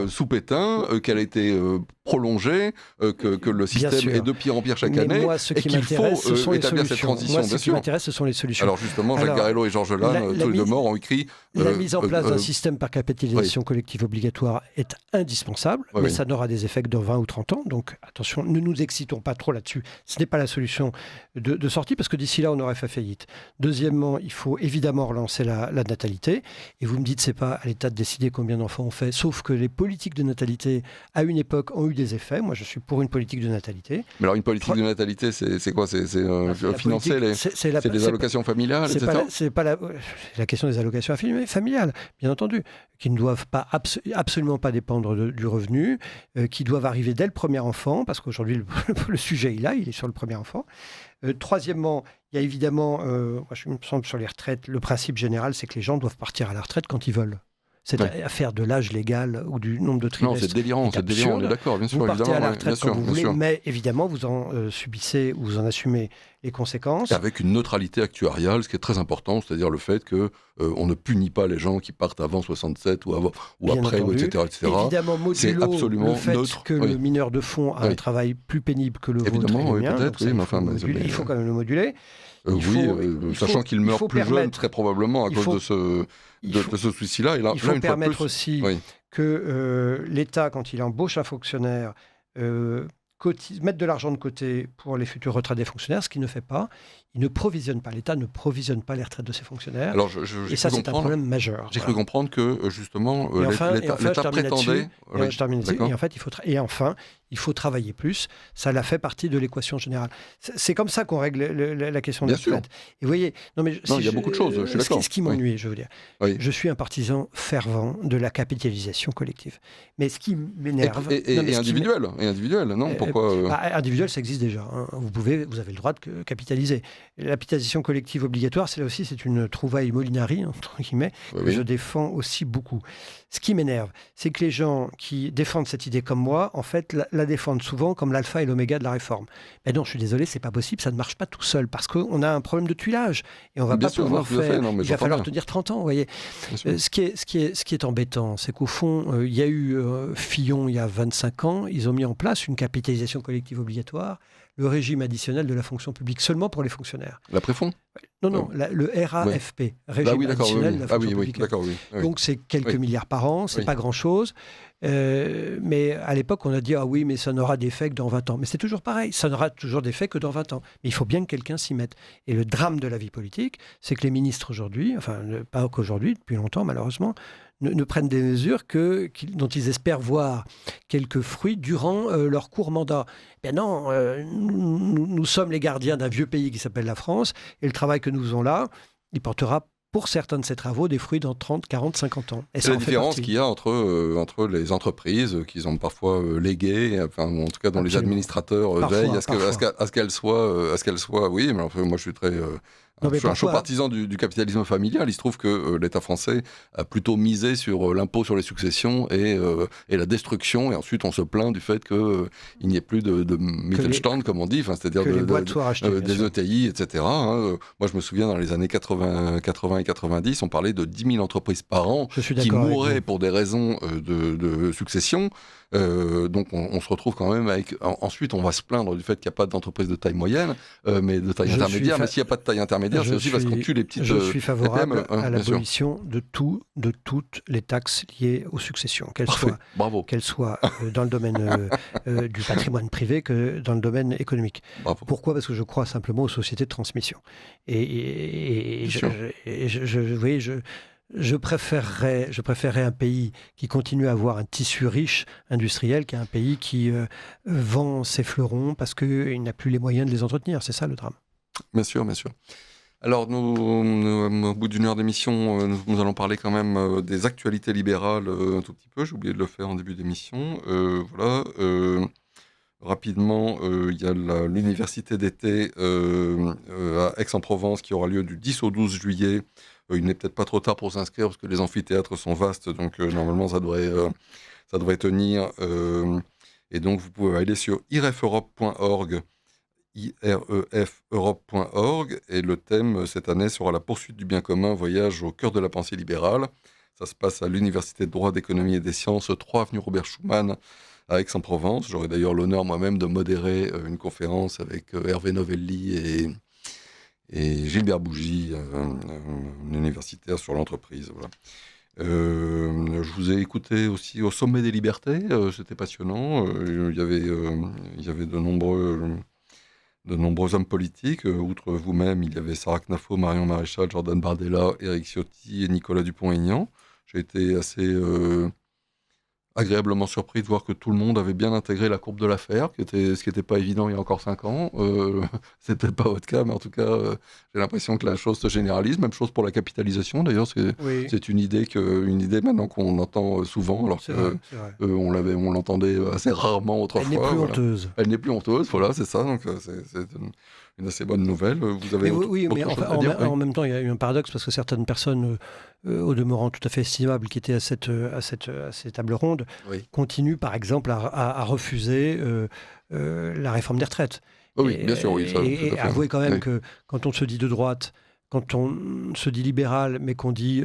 [SPEAKER 1] sous Pétain, qu'elle a été prolongée, que le système est de pire en pire chaque année, et qu'il faut établir cette transition.
[SPEAKER 2] Ce qui m'intéresse, ce sont les solutions.
[SPEAKER 1] Alors justement, Jacques Garello et Georges Lannes, tous les deux morts, ont écrit...
[SPEAKER 2] La mise en place d'un système par capitalisation collective obligatoire est indispensable, mais ça n'aura des effets que dans 20 ou 30 ans. Donc attention, ne nous excitons pas trop là-dessus. Ce n'est pas la solution de sortie, parce que d'ici là, on aurait fait faillite. Deuxièmement, il faut évidemment relancer la natalité. Et vous me dites, c'est pas à l'État de décider combien d'enfants on fait, sauf que les politiques de natalité, à une époque, ont eu des effets. Moi, je suis pour une politique de natalité.
[SPEAKER 1] Mais alors, une politique de natalité, c'est quoi ? C'est financer les allocations familiales, etc.
[SPEAKER 2] C'est pas la question des allocations familiales, bien entendu, qui ne doivent pas absolument pas dépendre du revenu, qui doivent arriver dès le premier enfant, parce qu'aujourd'hui, le sujet il est sur le premier enfant. Troisièmement, il y a évidemment, je me semble sur les retraites, le principe général, c'est que les gens doivent partir à la retraite quand ils veulent. Cette affaire de l'âge légal ou du nombre de trimestres.
[SPEAKER 1] Non, c'est délirant, on est d'accord, bien sûr.
[SPEAKER 2] Vous partez à la retraite quand vous voulez, mais évidemment, vous en subissez ou vous en assumez les conséquences.
[SPEAKER 1] Avec une neutralité actuariale, ce qui est très important, c'est-à-dire le fait qu'on ne punit pas les gens qui partent avant 67 ou après, etc.
[SPEAKER 2] Évidemment, modulo le fait que le mineur de fonds a un travail plus pénible que le vôtre.
[SPEAKER 1] Évidemment, peut-être,
[SPEAKER 2] il faut quand même le moduler.
[SPEAKER 1] Sachant qu'il meurt plus jeune, très probablement, à cause de ce souci-là.
[SPEAKER 2] Il faut permettre aussi que l'État, quand il embauche un fonctionnaire, mette de l'argent de côté pour les futures retraites des fonctionnaires, ce qu'il ne fait pas. Il ne provisionne pas, l'État ne provisionne pas les retraites de ses fonctionnaires.
[SPEAKER 1] Alors,
[SPEAKER 2] et ça, c'est un problème majeur.
[SPEAKER 1] J'ai cru comprendre que, justement, l'État prétendait...
[SPEAKER 2] Je termine là-dessus. Et en fait, il faut travailler plus. Ça fait partie de l'équation générale. C'est comme ça qu'on règle la question des retraites. Et vous voyez...
[SPEAKER 1] il y a beaucoup de choses, je suis d'accord.
[SPEAKER 2] Ce qui m'ennuie, je veux dire. Je suis un partisan fervent de la capitalisation collective. Mais ce qui m'énerve...
[SPEAKER 1] Et individuel, non ? Pourquoi
[SPEAKER 2] individuel, ça existe déjà. Hein. Vous avez le droit de capitaliser. La capitalisation collective obligatoire, c'est une trouvaille Molinari, entre guillemets, que je défends aussi beaucoup. Ce qui m'énerve, c'est que les gens qui défendent cette idée comme moi, en fait, la défendent souvent comme l'alpha et l'oméga de la réforme. Mais non, je suis désolé, c'est pas possible, ça ne marche pas tout seul, parce qu'on a un problème de tuilage, et on va pas pouvoir faire... il va falloir tenir 30 ans, vous voyez. Ce qui est embêtant, c'est qu'au fond, il y a eu Fillon, il y a 25 ans, ils ont mis en place une capitalisation collective obligatoire, le régime additionnel de la fonction publique, seulement pour les fonctionnaires.
[SPEAKER 1] La préfond ?
[SPEAKER 2] Non, le RAFP, régime additionnel de la fonction publique. Donc c'est quelques milliards par an, c'est pas grand-chose. Mais à l'époque, on a dit, mais ça n'aura d'effet que dans 20 ans. Mais c'est toujours pareil, ça n'aura toujours d'effet que dans 20 ans. Mais il faut bien que quelqu'un s'y mette. Et le drame de la vie politique, c'est que les ministres aujourd'hui, enfin, pas qu'aujourd'hui, depuis longtemps malheureusement, ne prennent des mesures dont ils espèrent voir quelques fruits durant leur court mandat. Ben non, nous sommes les gardiens d'un vieux pays qui s'appelle la France, et le travail que nous faisons là, il portera pour certains de ces travaux des fruits dans 30, 40, 50 ans. Et
[SPEAKER 1] c'est la différence qu'il y a entre les entreprises qu'ils ont parfois léguées, ou en tout cas dont les administrateurs veillent à ce qu'elles soient. Oui, mais enfin, moi je suis très... je suis un chaud partisan du capitalisme familial. Il se trouve que l'État français a plutôt misé sur l'impôt sur les successions et la destruction. Et ensuite, on se plaint du fait qu'il n'y ait plus de Mittelstand, comme on dit, c'est-à-dire des ETI, etc. Moi, je me souviens, dans les années 80 et 90, on parlait de 10 000 entreprises par an qui mouraient pour des raisons de succession. Donc on se retrouve quand même avec... Ensuite, on va se plaindre du fait qu'il n'y a pas d'entreprise de taille moyenne, mais de taille intermédiaire. Mais s'il n'y a pas de taille intermédiaire, c'est aussi parce qu'on tue les petites...
[SPEAKER 2] Je suis favorable à l'abolition de toutes les taxes liées aux successions, qu'elles soient dans le domaine du patrimoine privé que dans le domaine économique. Bravo. Pourquoi ? Parce que je crois simplement aux sociétés de transmission. Je préférerais un pays qui continue à avoir un tissu riche industriel qu'un pays qui vend ses fleurons parce qu'il n'a plus les moyens de les entretenir. C'est ça le drame.
[SPEAKER 1] Bien sûr. Alors, au bout d'une heure d'émission, nous allons parler quand même des actualités libérales un tout petit peu. J'ai oublié de le faire en début d'émission. Rapidement, il y a l'université d'été à Aix-en-Provence qui aura lieu du 10 au 12 juillet Il n'est peut-être pas trop tard pour s'inscrire parce que les amphithéâtres sont vastes, donc normalement ça devrait tenir. Et donc vous pouvez aller sur irefeurope.org, irefeurope.org, et le thème cette année sera la poursuite du bien commun, voyage au cœur de la pensée libérale. Ça se passe à l'Université de droit, d'économie et des sciences, 3 avenue Robert Schuman, à Aix-en-Provence. J'aurai d'ailleurs l'honneur moi-même de modérer une conférence avec Hervé Novelli et Gilbert Bougie, un universitaire sur l'entreprise. Voilà. Je vous ai écouté aussi au Sommet des Libertés, c'était passionnant. Il y avait de nombreux hommes politiques. Outre vous-même, il y avait Sarah Knafo, Marion Maréchal, Jordan Bardella, Éric Ciotti et Nicolas Dupont-Aignan. J'ai été assez agréablement surpris de voir que tout le monde avait bien intégré la courbe de l'affaire, ce qui n'était pas évident il y a encore 5 ans. C'était pas votre cas, mais en tout cas, j'ai l'impression que la chose se généralise. Même chose pour la capitalisation, d'ailleurs. C'est une idée maintenant qu'on entend souvent, alors on l'entendait assez rarement autrefois.
[SPEAKER 2] Elle n'est plus honteuse.
[SPEAKER 1] Elle n'est plus honteuse, voilà, c'est ça. Donc c'est une assez bonne nouvelle. Vous avez
[SPEAKER 2] en même temps, il y a eu un paradoxe parce que certaines personnes, au demeurant tout à fait estimables, qui étaient à ces tables rondes, continuent, par exemple, à refuser la réforme des retraites.
[SPEAKER 1] Bien sûr, oui.
[SPEAKER 2] Et avouez quand même que quand on se dit de droite, quand on se dit libéral, mais qu'on dit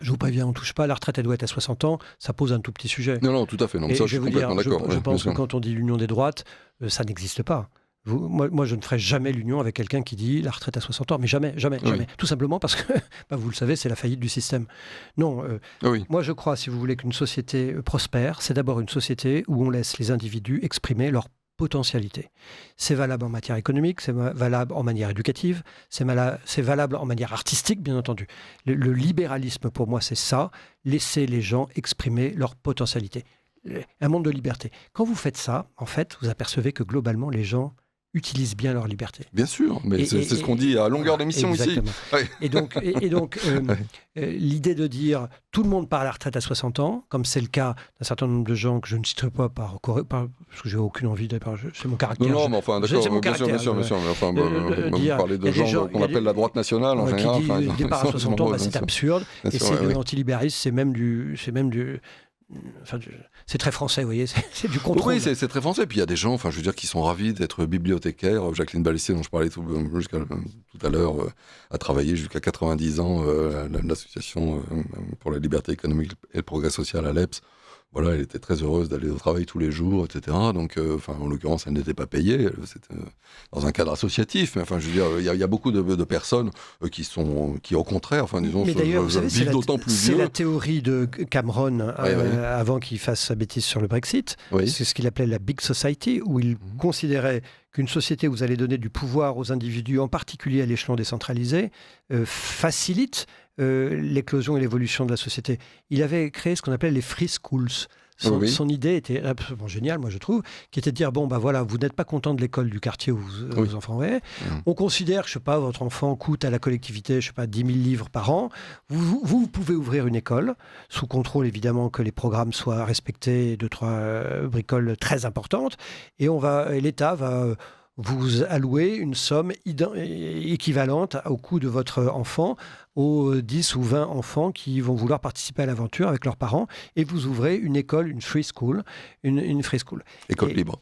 [SPEAKER 2] je vous préviens, on ne touche pas, la retraite elle doit être à 60 ans, ça pose un tout petit sujet.
[SPEAKER 1] Non, tout à fait. Non, ça, je suis complètement d'accord.
[SPEAKER 2] Je pense que quand on dit l'union des droites, ça n'existe pas. Moi, je ne ferai jamais l'union avec quelqu'un qui dit la retraite à 60 ans, mais jamais. Tout simplement parce que, vous le savez, c'est la faillite du système. Non, moi je crois, si vous voulez, qu'une société prospère, c'est d'abord une société où on laisse les individus exprimer leur potentialité. C'est valable en matière économique, c'est valable en manière éducative, c'est valable en manière artistique, bien entendu. Le libéralisme, pour moi, c'est ça, laisser les gens exprimer leur potentialité. Un monde de liberté. Quand vous faites ça, en fait, vous apercevez que globalement, les gens utilisent bien leur liberté.
[SPEAKER 1] Bien sûr, mais c'est ce qu'on dit à longueur d'émission ici.
[SPEAKER 2] Ouais. Et donc l'idée de dire tout le monde part à la retraite à 60 ans, comme c'est le cas d'un certain nombre de gens que je ne citerai pas parce que j'ai aucune envie d'aller. C'est mon caractère.
[SPEAKER 1] Non, mais enfin, d'accord, bien sûr. Mais enfin, vous parlez de gens qu'on appelle la droite nationale en général.
[SPEAKER 2] Qui dit départ à 60 ans, c'est absurde. Et c'est de l'antilibéralisme, c'est même du c'est très français, vous voyez, c'est du contrôle.
[SPEAKER 1] Oui, c'est très français. Puis il y a des gens, je veux dire, qui sont ravis d'être bibliothécaires. Jacqueline Balessier, dont je parlais tout à l'heure, a travaillé jusqu'à 90 ans à l'association pour la liberté économique et le progrès social à l'EPS. Voilà, elle était très heureuse d'aller au travail tous les jours, etc. Donc, en l'occurrence, elle n'était pas payée. C'était dans un cadre associatif. Mais je veux dire, il y a beaucoup de personnes qui, au contraire, disons, vivent d'autant plus vieux.
[SPEAKER 2] C'est la théorie de Cameron avant qu'il fasse sa bêtise sur le Brexit. Oui. C'est ce qu'il appelait la Big Society, où il considérait qu'une société où vous allez donner du pouvoir aux individus, en particulier à l'échelon décentralisé, facilite l'éclosion et l'évolution de la société. Il avait créé ce qu'on appelait les free schools. Son idée était absolument géniale, moi je trouve, qui était de dire, vous n'êtes pas content de l'école du quartier où vos enfants vont. On considère que, votre enfant coûte à la collectivité, 10 000 livres par an. Vous pouvez ouvrir une école, sous contrôle évidemment que les programmes soient respectés, 2-3 bricoles très importantes, et l'État va vous allouez une somme équivalente au coût de votre enfant aux 10 ou 20 enfants qui vont vouloir participer à l'aventure avec leurs parents, et vous ouvrez une école, une free school, une free school.
[SPEAKER 1] École libre.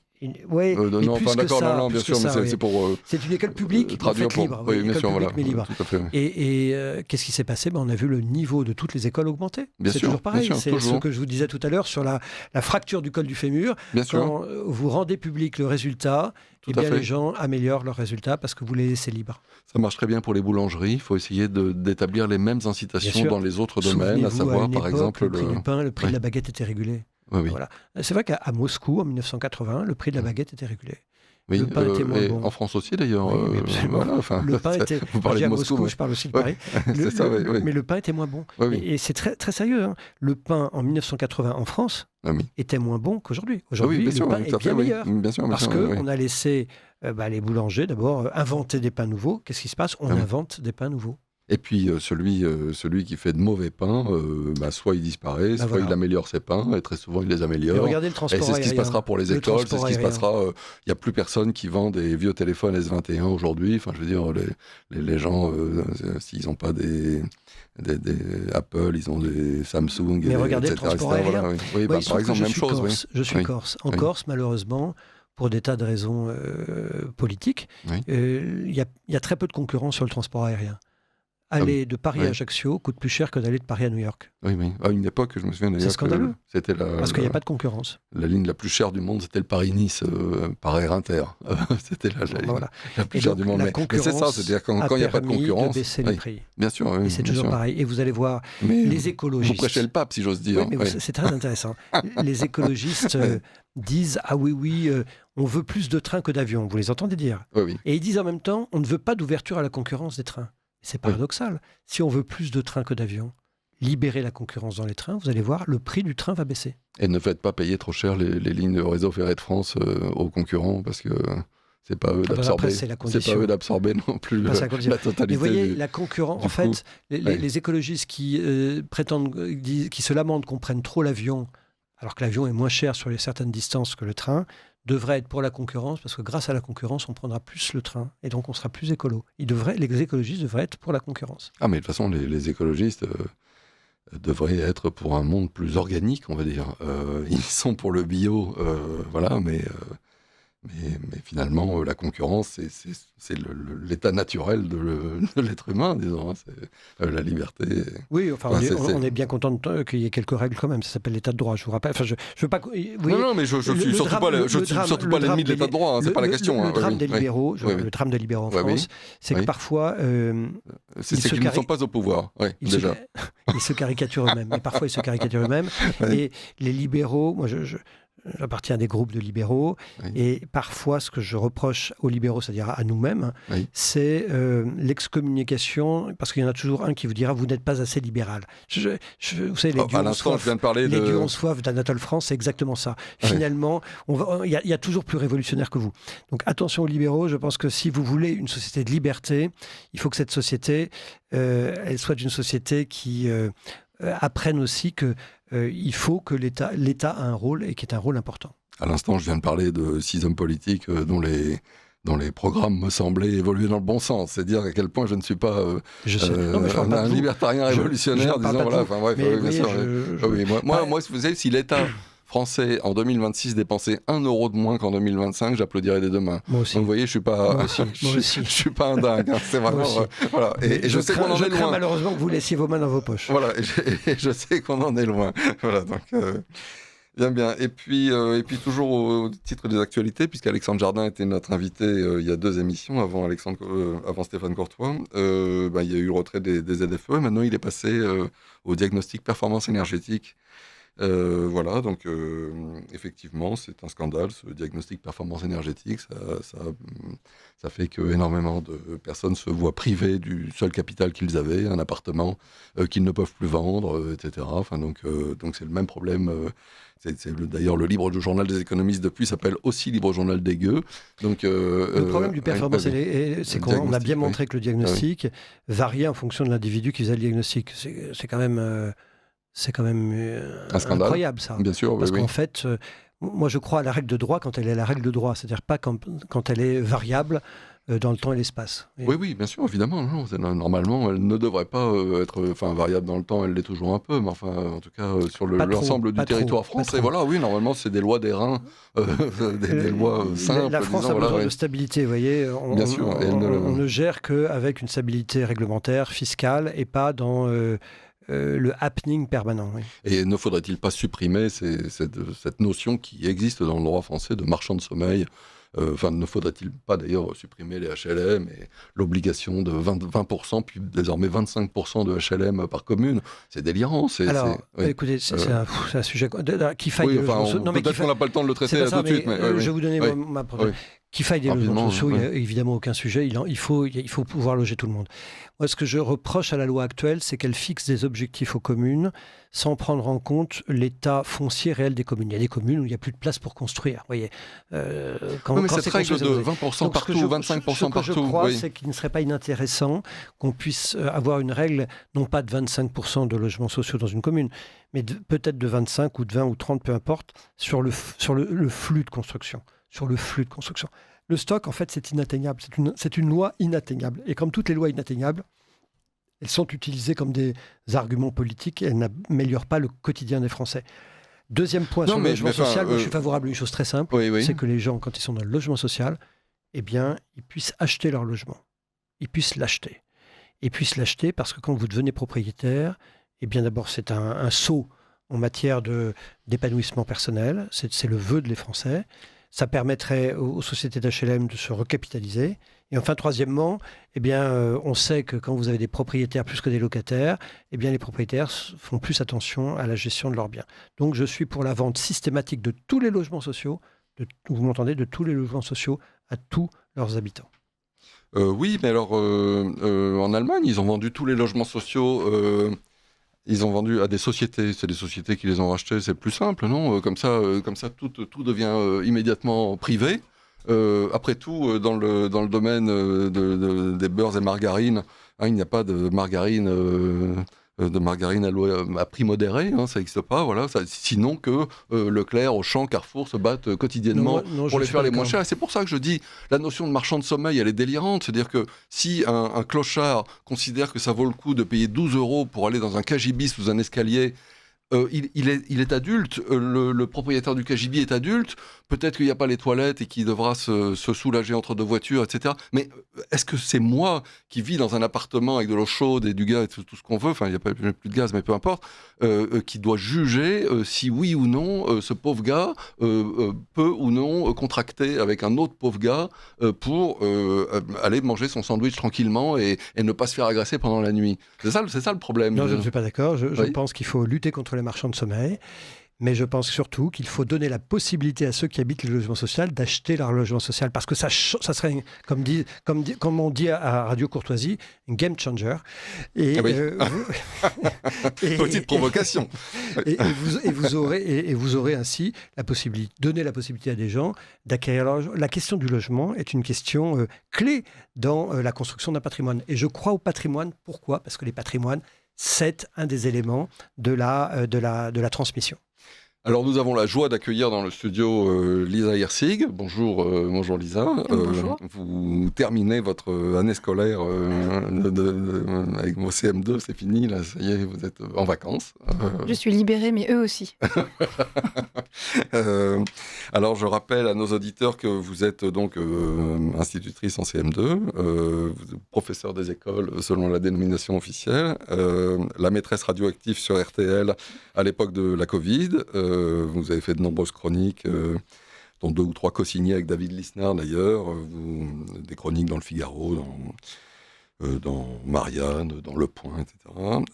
[SPEAKER 2] Oui,
[SPEAKER 1] bien sûr, mais c'est pour...
[SPEAKER 2] c'est une école publique, libre.
[SPEAKER 1] Oui, bien sûr,
[SPEAKER 2] mais libre.
[SPEAKER 1] Tout à fait.
[SPEAKER 2] Et qu'est-ce qui s'est passé ? On a vu le niveau de toutes les écoles augmenter.
[SPEAKER 1] C'est
[SPEAKER 2] toujours pareil.
[SPEAKER 1] Bien sûr,
[SPEAKER 2] c'est ce que je vous disais tout à l'heure sur la fracture du col du fémur. Quand vous rendez public le résultat, les gens améliorent leurs résultats parce que vous les laissez libres.
[SPEAKER 1] Ça marche très bien pour les boulangeries. Il faut essayer d'établir les mêmes incitations dans les autres domaines, à savoir, par exemple...
[SPEAKER 2] Le prix du pain, le prix de la baguette était régulé.
[SPEAKER 1] Oui.
[SPEAKER 2] Voilà. C'est vrai qu'à Moscou, en 1980, le prix de la baguette était régulé.
[SPEAKER 1] Oui,
[SPEAKER 2] le pain était moins bon.
[SPEAKER 1] En France aussi, d'ailleurs.
[SPEAKER 2] Le pain était...
[SPEAKER 1] Vous parlez de
[SPEAKER 2] Moscou, je parle aussi de Paris. Mais le pain était moins bon. Et c'est très, très sérieux. Le pain, en 1980, en France, était moins bon qu'aujourd'hui. Aujourd'hui, le pain est bien meilleur. Parce qu'on a laissé les boulangers, d'abord, inventer des pains nouveaux. Qu'est-ce qui se passe ? On invente des pains nouveaux.
[SPEAKER 1] Et puis celui qui fait de mauvais pains, soit il disparaît, soit il améliore ses pains, et très souvent il les améliore.
[SPEAKER 2] Et regardez le transport aérien.
[SPEAKER 1] Et c'est ce qui se passera pour les écoles, c'est ce qui se passera. Il n'y a plus personne qui vend des vieux téléphones S21 aujourd'hui. Enfin, je veux dire, les gens, s'ils n'ont pas des Apple, ils ont des Samsung,
[SPEAKER 2] mais regardez le transport aérien.
[SPEAKER 1] Voilà, oui, par exemple, même chose.
[SPEAKER 2] Je suis corse. En Corse, malheureusement, pour des tas de raisons politiques, il y a très peu de concurrence sur le transport aérien. Aller de Paris à Ajaccio coûte plus cher que d'aller de Paris à New York.
[SPEAKER 1] Oui. À une époque, je me souviens d'ailleurs.
[SPEAKER 2] C'est scandaleux.
[SPEAKER 1] C'était
[SPEAKER 2] parce qu'il n'y a pas de concurrence.
[SPEAKER 1] La ligne la plus chère du monde, c'était le Paris-Nice par Air Inter. C'était la ligne la plus chère du monde. Mais c'est ça, c'est-à-dire quand il n'y a pas de concurrence.
[SPEAKER 2] De baisser les prix.
[SPEAKER 1] Bien sûr.
[SPEAKER 2] Et c'est toujours pareil. Et vous allez voir, les écologistes.
[SPEAKER 1] Vous prêchez le pape, si j'ose dire.
[SPEAKER 2] Oui, mais c'est très intéressant. Les écologistes disent on veut plus de trains que d'avions. Vous les entendez dire.
[SPEAKER 1] Oui.
[SPEAKER 2] Et ils disent en même temps, on ne veut pas d'ouverture à la concurrence des trains. C'est paradoxal. Si on veut plus de trains que d'avions, libérer la concurrence dans les trains, vous allez voir, le prix du train va baisser.
[SPEAKER 1] Et ne faites pas payer trop cher les lignes de réseau ferré de France aux concurrents, parce que c'est pas eux d'absorber.
[SPEAKER 2] C'est pas
[SPEAKER 1] eux d'absorber non plus la totalité.
[SPEAKER 2] Mais vous voyez, la concurrence, en fait, les écologistes qui qui se lamentent qu'on prenne trop l'avion, alors que l'avion est moins cher sur certaines distances que le train, devrait être pour la concurrence, parce que grâce à la concurrence, on prendra plus le train, et donc on sera plus écolo. Les écologistes devraient être pour la concurrence.
[SPEAKER 1] Ah, mais de toute façon, les écologistes devraient être pour un monde plus organique, on va dire. Ils sont pour le bio, mais finalement, la concurrence, c'est l'état naturel de l'être humain, disons. C'est la liberté.
[SPEAKER 2] Oui, on est bien content qu'il y ait quelques règles quand même. Ça s'appelle l'état de droit, je vous rappelle. Enfin, je veux pas.
[SPEAKER 1] Non, mais je suis surtout pas l'ennemi de l'état de droit. C'est pas la question.
[SPEAKER 2] Le drame des libéraux, le drame des libéraux en France, c'est que parfois,
[SPEAKER 1] c'est qu'ils ne sont pas au pouvoir. Ils
[SPEAKER 2] se caricaturent eux-mêmes. Mais parfois, ils se caricaturent eux-mêmes. Et les libéraux, moi, j'appartiens à des groupes de libéraux, et parfois ce que je reproche aux libéraux, c'est-à-dire à nous-mêmes, c'est l'excommunication, parce qu'il y en a toujours un qui vous dira « vous n'êtes pas assez libéral ». Vous savez, les dieux ont soif d'Anatole France, c'est exactement ça. Finalement, il y a toujours plus révolutionnaire que vous. Donc attention aux libéraux, je pense que si vous voulez une société de liberté, il faut que cette société, elle soit une société qui apprenne aussi que il faut que l'État a un rôle, et qui est un rôle important.
[SPEAKER 1] À l'instant, je viens de parler de 6 hommes politiques dont les programmes me semblaient évoluer dans le bon sens. C'est dire à quel point je ne suis pas un libertarien révolutionnaire, disons, voilà. Enfin bref, bien sûr. Moi, vous savez, si l'État français en 2026 dépensait 1 euro de moins qu'en 2025, j'applaudirais des deux mains.
[SPEAKER 2] Moi aussi.
[SPEAKER 1] Donc vous voyez, je suis pas un dingue. C'est vraiment voilà. Et je sais qu'on en est loin.
[SPEAKER 2] Malheureusement que vous laissiez vos mains dans vos poches.
[SPEAKER 1] Voilà. Et je sais qu'on en est loin. Voilà. Donc bien. Et puis toujours au titre des actualités, puisqu'Alexandre Jardin était notre invité il y a 2 émissions avant Stéphane Courtois. Il y a eu le retrait des ZFE. Maintenant, il est passé au diagnostic performance énergétique. Donc effectivement, c'est un scandale, ce diagnostic performance énergétique. Ça fait que énormément de personnes se voient privées du seul capital qu'ils avaient, un appartement qu'ils ne peuvent plus vendre, etc. Donc c'est le même problème. D'ailleurs, le livre du journal des économistes depuis s'appelle aussi Libre Journal des Gueux. Donc,
[SPEAKER 2] le problème du performance, c'est qu'on a bien montré que le diagnostic variait en fonction de l'individu qui faisait le diagnostic. C'est quand même... C'est quand même incroyable, ça.
[SPEAKER 1] Bien sûr,
[SPEAKER 2] parce qu'en fait, moi je crois à la règle de droit quand elle est la règle de droit, c'est-à-dire pas quand elle est variable dans le temps et l'espace.
[SPEAKER 1] Oui, bien sûr, évidemment. Non, normalement, elle ne devrait pas être variable dans le temps, elle l'est toujours un peu, mais en tout cas, sur l'ensemble du territoire français, normalement, c'est des lois d'airain, des lois simples.
[SPEAKER 2] La France a besoin de stabilité, vous voyez.
[SPEAKER 1] Bien sûr.
[SPEAKER 2] On ne gère qu'avec une stabilité réglementaire, fiscale, et pas dans... le happening permanent. Oui.
[SPEAKER 1] Et ne faudrait-il pas supprimer cette notion qui existe dans le droit français de marchand de sommeil ? Ne faudrait-il pas d'ailleurs supprimer les HLM et l'obligation de 20%, puis désormais 25% de HLM par commune ? C'est délirant.
[SPEAKER 2] Écoutez, c'est un sujet qu'il faille...
[SPEAKER 1] peut-être qu'on n'a pas le temps de le traiter tout de suite.
[SPEAKER 2] Je vais vous donner ma proposition. Qu'il faille des logements sociaux, il n'y a évidemment aucun sujet. Il faut pouvoir loger tout le monde. Moi, ce que je reproche à la loi actuelle, c'est qu'elle fixe des objectifs aux communes sans prendre en compte l'état foncier réel des communes. Il y a des communes où il n'y a plus de place pour construire. Vous voyez,
[SPEAKER 1] cette règle de 20% partout, 25% partout.
[SPEAKER 2] Ce que je crois, c'est qu'il ne serait pas inintéressant qu'on puisse avoir une règle, non pas de 25% de logements sociaux dans une commune, mais peut-être de 25 ou de 20 ou 30, peu importe, sur le flux de construction. Le stock, en fait, c'est inatteignable. C'est une loi inatteignable. Et comme toutes les lois inatteignables, elles sont utilisées comme des arguments politiques et elles n'améliorent pas le quotidien des Français. Deuxième point sur le logement social, moi, je suis favorable à une chose très simple, c'est que les gens, quand ils sont dans le logement social, eh bien, ils puissent acheter leur logement. Ils puissent l'acheter. Ils puissent l'acheter parce que quand vous devenez propriétaire, eh bien, d'abord, c'est un saut en matière d'épanouissement personnel. C'est le vœu des Français. Ça permettrait aux sociétés d'HLM de se recapitaliser. Et enfin, troisièmement, eh bien, on sait que quand vous avez des propriétaires plus que des locataires, eh bien, les propriétaires font plus attention à la gestion de leurs biens. Donc, je suis pour la vente systématique de tous les logements sociaux, vous m'entendez, de tous les logements sociaux à tous leurs habitants.
[SPEAKER 1] Oui, mais alors, en Allemagne, ils ont vendu tous les logements sociaux... Ils ont vendu à des sociétés. C'est des sociétés qui les ont rachetés. C'est plus simple, non ? Comme ça, tout devient immédiatement privé. Après tout, dans le domaine des beurres et margarines, il n'y a pas de margarine à prix modéré. Ça n'existe pas. Voilà. Sinon que Leclerc, Auchan, Carrefour se battent quotidiennement pour les faire les moins chers. Et c'est pour ça que je dis, la notion de marchand de sommeil, elle est délirante. C'est-à-dire que si un clochard considère que ça vaut le coup de payer 12 € pour aller dans un cagibi sous un escalier, il est adulte, le propriétaire du cagibi est adulte, peut-être qu'il n'y a pas les toilettes et qu'il devra se soulager entre deux voitures, etc. Mais est-ce que c'est moi qui vis dans un appartement avec de l'eau chaude et du gaz et tout ce qu'on veut, enfin il n'y a pas plus de gaz mais peu importe, qui doit juger si oui ou non ce pauvre gars peut ou non contracter avec un autre pauvre gars pour aller manger son sandwich tranquillement et ne pas se faire agresser pendant la nuit. C'est ça le problème.
[SPEAKER 2] Non, je ne suis pas d'accord. Je pense qu'il faut lutter contre les marchands de sommeil. Mais je pense surtout qu'il faut donner la possibilité à ceux qui habitent le logement social d'acheter leur logement social. Parce que ça serait, comme on dit à Radio Courtoisie, un game changer. Et,
[SPEAKER 1] petite provocation.
[SPEAKER 2] Et vous aurez ainsi donner la possibilité à des gens d'acquérir leur logement. La question du logement est une question clé dans la construction d'un patrimoine. Et je crois au patrimoine. Pourquoi ? Parce que les patrimoines, c'est un des éléments de la transmission.
[SPEAKER 1] Alors nous avons la joie d'accueillir dans le studio Lisa Hirsig. Bonjour Lisa.
[SPEAKER 4] Bonjour.
[SPEAKER 1] Vous terminez votre année scolaire avec vos CM2, c'est fini, là, ça y est, vous êtes en vacances.
[SPEAKER 4] Je suis libérée, mais eux aussi.
[SPEAKER 1] Alors je rappelle à nos auditeurs que vous êtes donc institutrice en CM2, professeur des écoles selon la dénomination officielle, la maîtresse radioactive sur RTL à l'époque de la Covid. Vous avez fait de nombreuses chroniques, dont 2 ou 3 co-signées avec David Lisnard d'ailleurs, des chroniques dans Le Figaro, dans Marianne, dans Le Point, etc.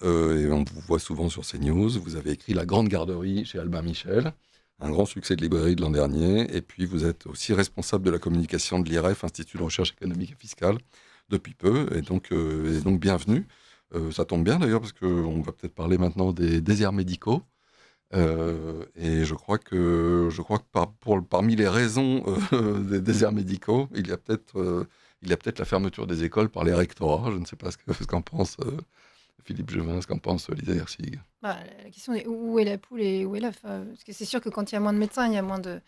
[SPEAKER 1] Et on vous voit souvent sur CNews. Vous avez écrit La Grande Garderie chez Albin Michel, un grand succès de librairie de l'an dernier. Et puis vous êtes aussi responsable de la communication de l'IREF, Institut de recherche économique et fiscale, depuis peu. Et donc bienvenue. Ça tombe bien d'ailleurs parce qu'on va peut-être parler maintenant des déserts médicaux. Et je crois que parmi les raisons des déserts médicaux, il y a peut-être la fermeture des écoles par les rectorats. Je ne sais pas ce qu'en pense Philippe Jevin, ce qu'en pense Lisa Hirsig.
[SPEAKER 4] La question est où est la poule et où est l'œuf ? Parce que c'est sûr que quand il y a moins de médecins, il y a moins de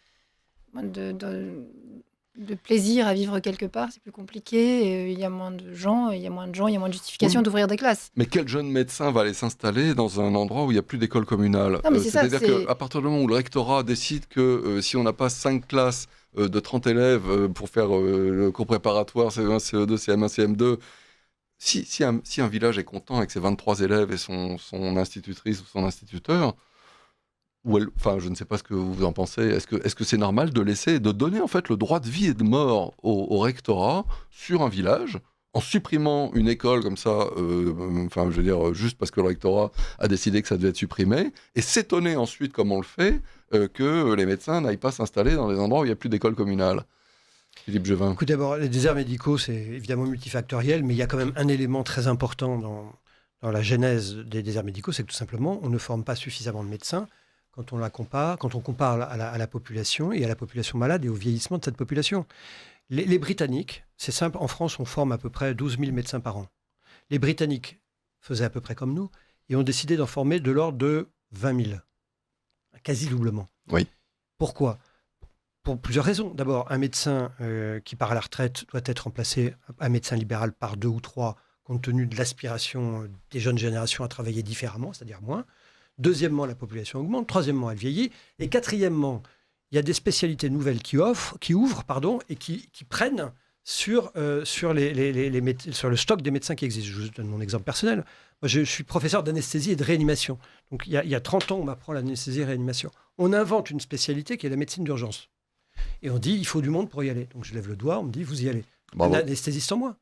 [SPEAKER 4] plaisir à vivre quelque part, c'est plus compliqué, il y a moins de gens, il y a moins de justification d'ouvrir des classes.
[SPEAKER 1] Mais quel jeune médecin va aller s'installer dans un endroit où il n'y a plus d'école communale ?
[SPEAKER 4] Non, mais
[SPEAKER 1] c'est-à-dire qu'à partir du moment où le rectorat décide que si on n'a pas 5 classes de 30 élèves pour faire le cours préparatoire, CE1, CE2, CM1, CM2, si un village est content avec ses 23 élèves et son institutrice ou son instituteur, je ne sais pas ce que vous en pensez. Est-ce que c'est normal de donner en fait le droit de vie et de mort au rectorat sur un village en supprimant une école comme ça, juste parce que le rectorat a décidé que ça devait être supprimé, et s'étonner ensuite, comme on le fait, que les médecins n'aillent pas s'installer dans des endroits où il n'y a plus d'école communale ? Philippe Jevin.
[SPEAKER 2] Écoute, d'abord, les déserts médicaux, c'est évidemment multifactoriel, mais il y a quand même un élément très important dans la genèse des déserts médicaux, c'est que tout simplement, on ne forme pas suffisamment de médecins quand on compare à la population et à la population malade et au vieillissement de cette population. Les Britanniques, c'est simple, en France, on forme à peu près 12 000 médecins par an. Les Britanniques faisaient à peu près comme nous et ont décidé d'en former de l'ordre de 20 000, quasi doublement.
[SPEAKER 1] Oui.
[SPEAKER 2] Pourquoi ? Pour plusieurs raisons. D'abord, un médecin qui part à la retraite doit être remplacé, un médecin libéral, par 2 ou 3, compte tenu de l'aspiration des jeunes générations à travailler différemment, c'est-à-dire moins. Deuxièmement, la population augmente. Troisièmement, elle vieillit. Et quatrièmement, il y a des spécialités nouvelles qui ouvrent et qui prennent sur le stock des médecins qui existent. Je vous donne mon exemple personnel. Moi, je suis professeur d'anesthésie et de réanimation. Donc, il y a 30 ans, on m'apprend l'anesthésie et réanimation. On invente une spécialité qui est la médecine d'urgence. Et on dit, il faut du monde pour y aller. Donc, je lève le doigt, on me dit, vous y allez.
[SPEAKER 1] Bravo.
[SPEAKER 2] Un anesthésiste en moins.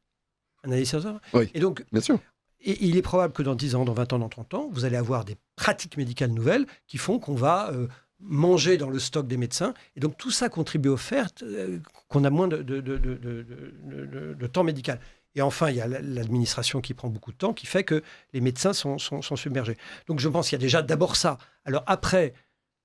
[SPEAKER 2] Un anesthésiste en moins.
[SPEAKER 1] Oui,
[SPEAKER 2] et donc,
[SPEAKER 1] bien sûr.
[SPEAKER 2] Et il est probable que dans 10 ans, dans 20 ans, dans 30 ans, vous allez avoir des pratiques médicales nouvelles qui font qu'on va manger dans le stock des médecins. Et donc, tout ça contribue au fait qu'on a moins de temps médical. Et enfin, il y a l'administration qui prend beaucoup de temps, qui fait que les médecins sont submergés. Donc, je pense qu'il y a déjà d'abord ça. Alors après,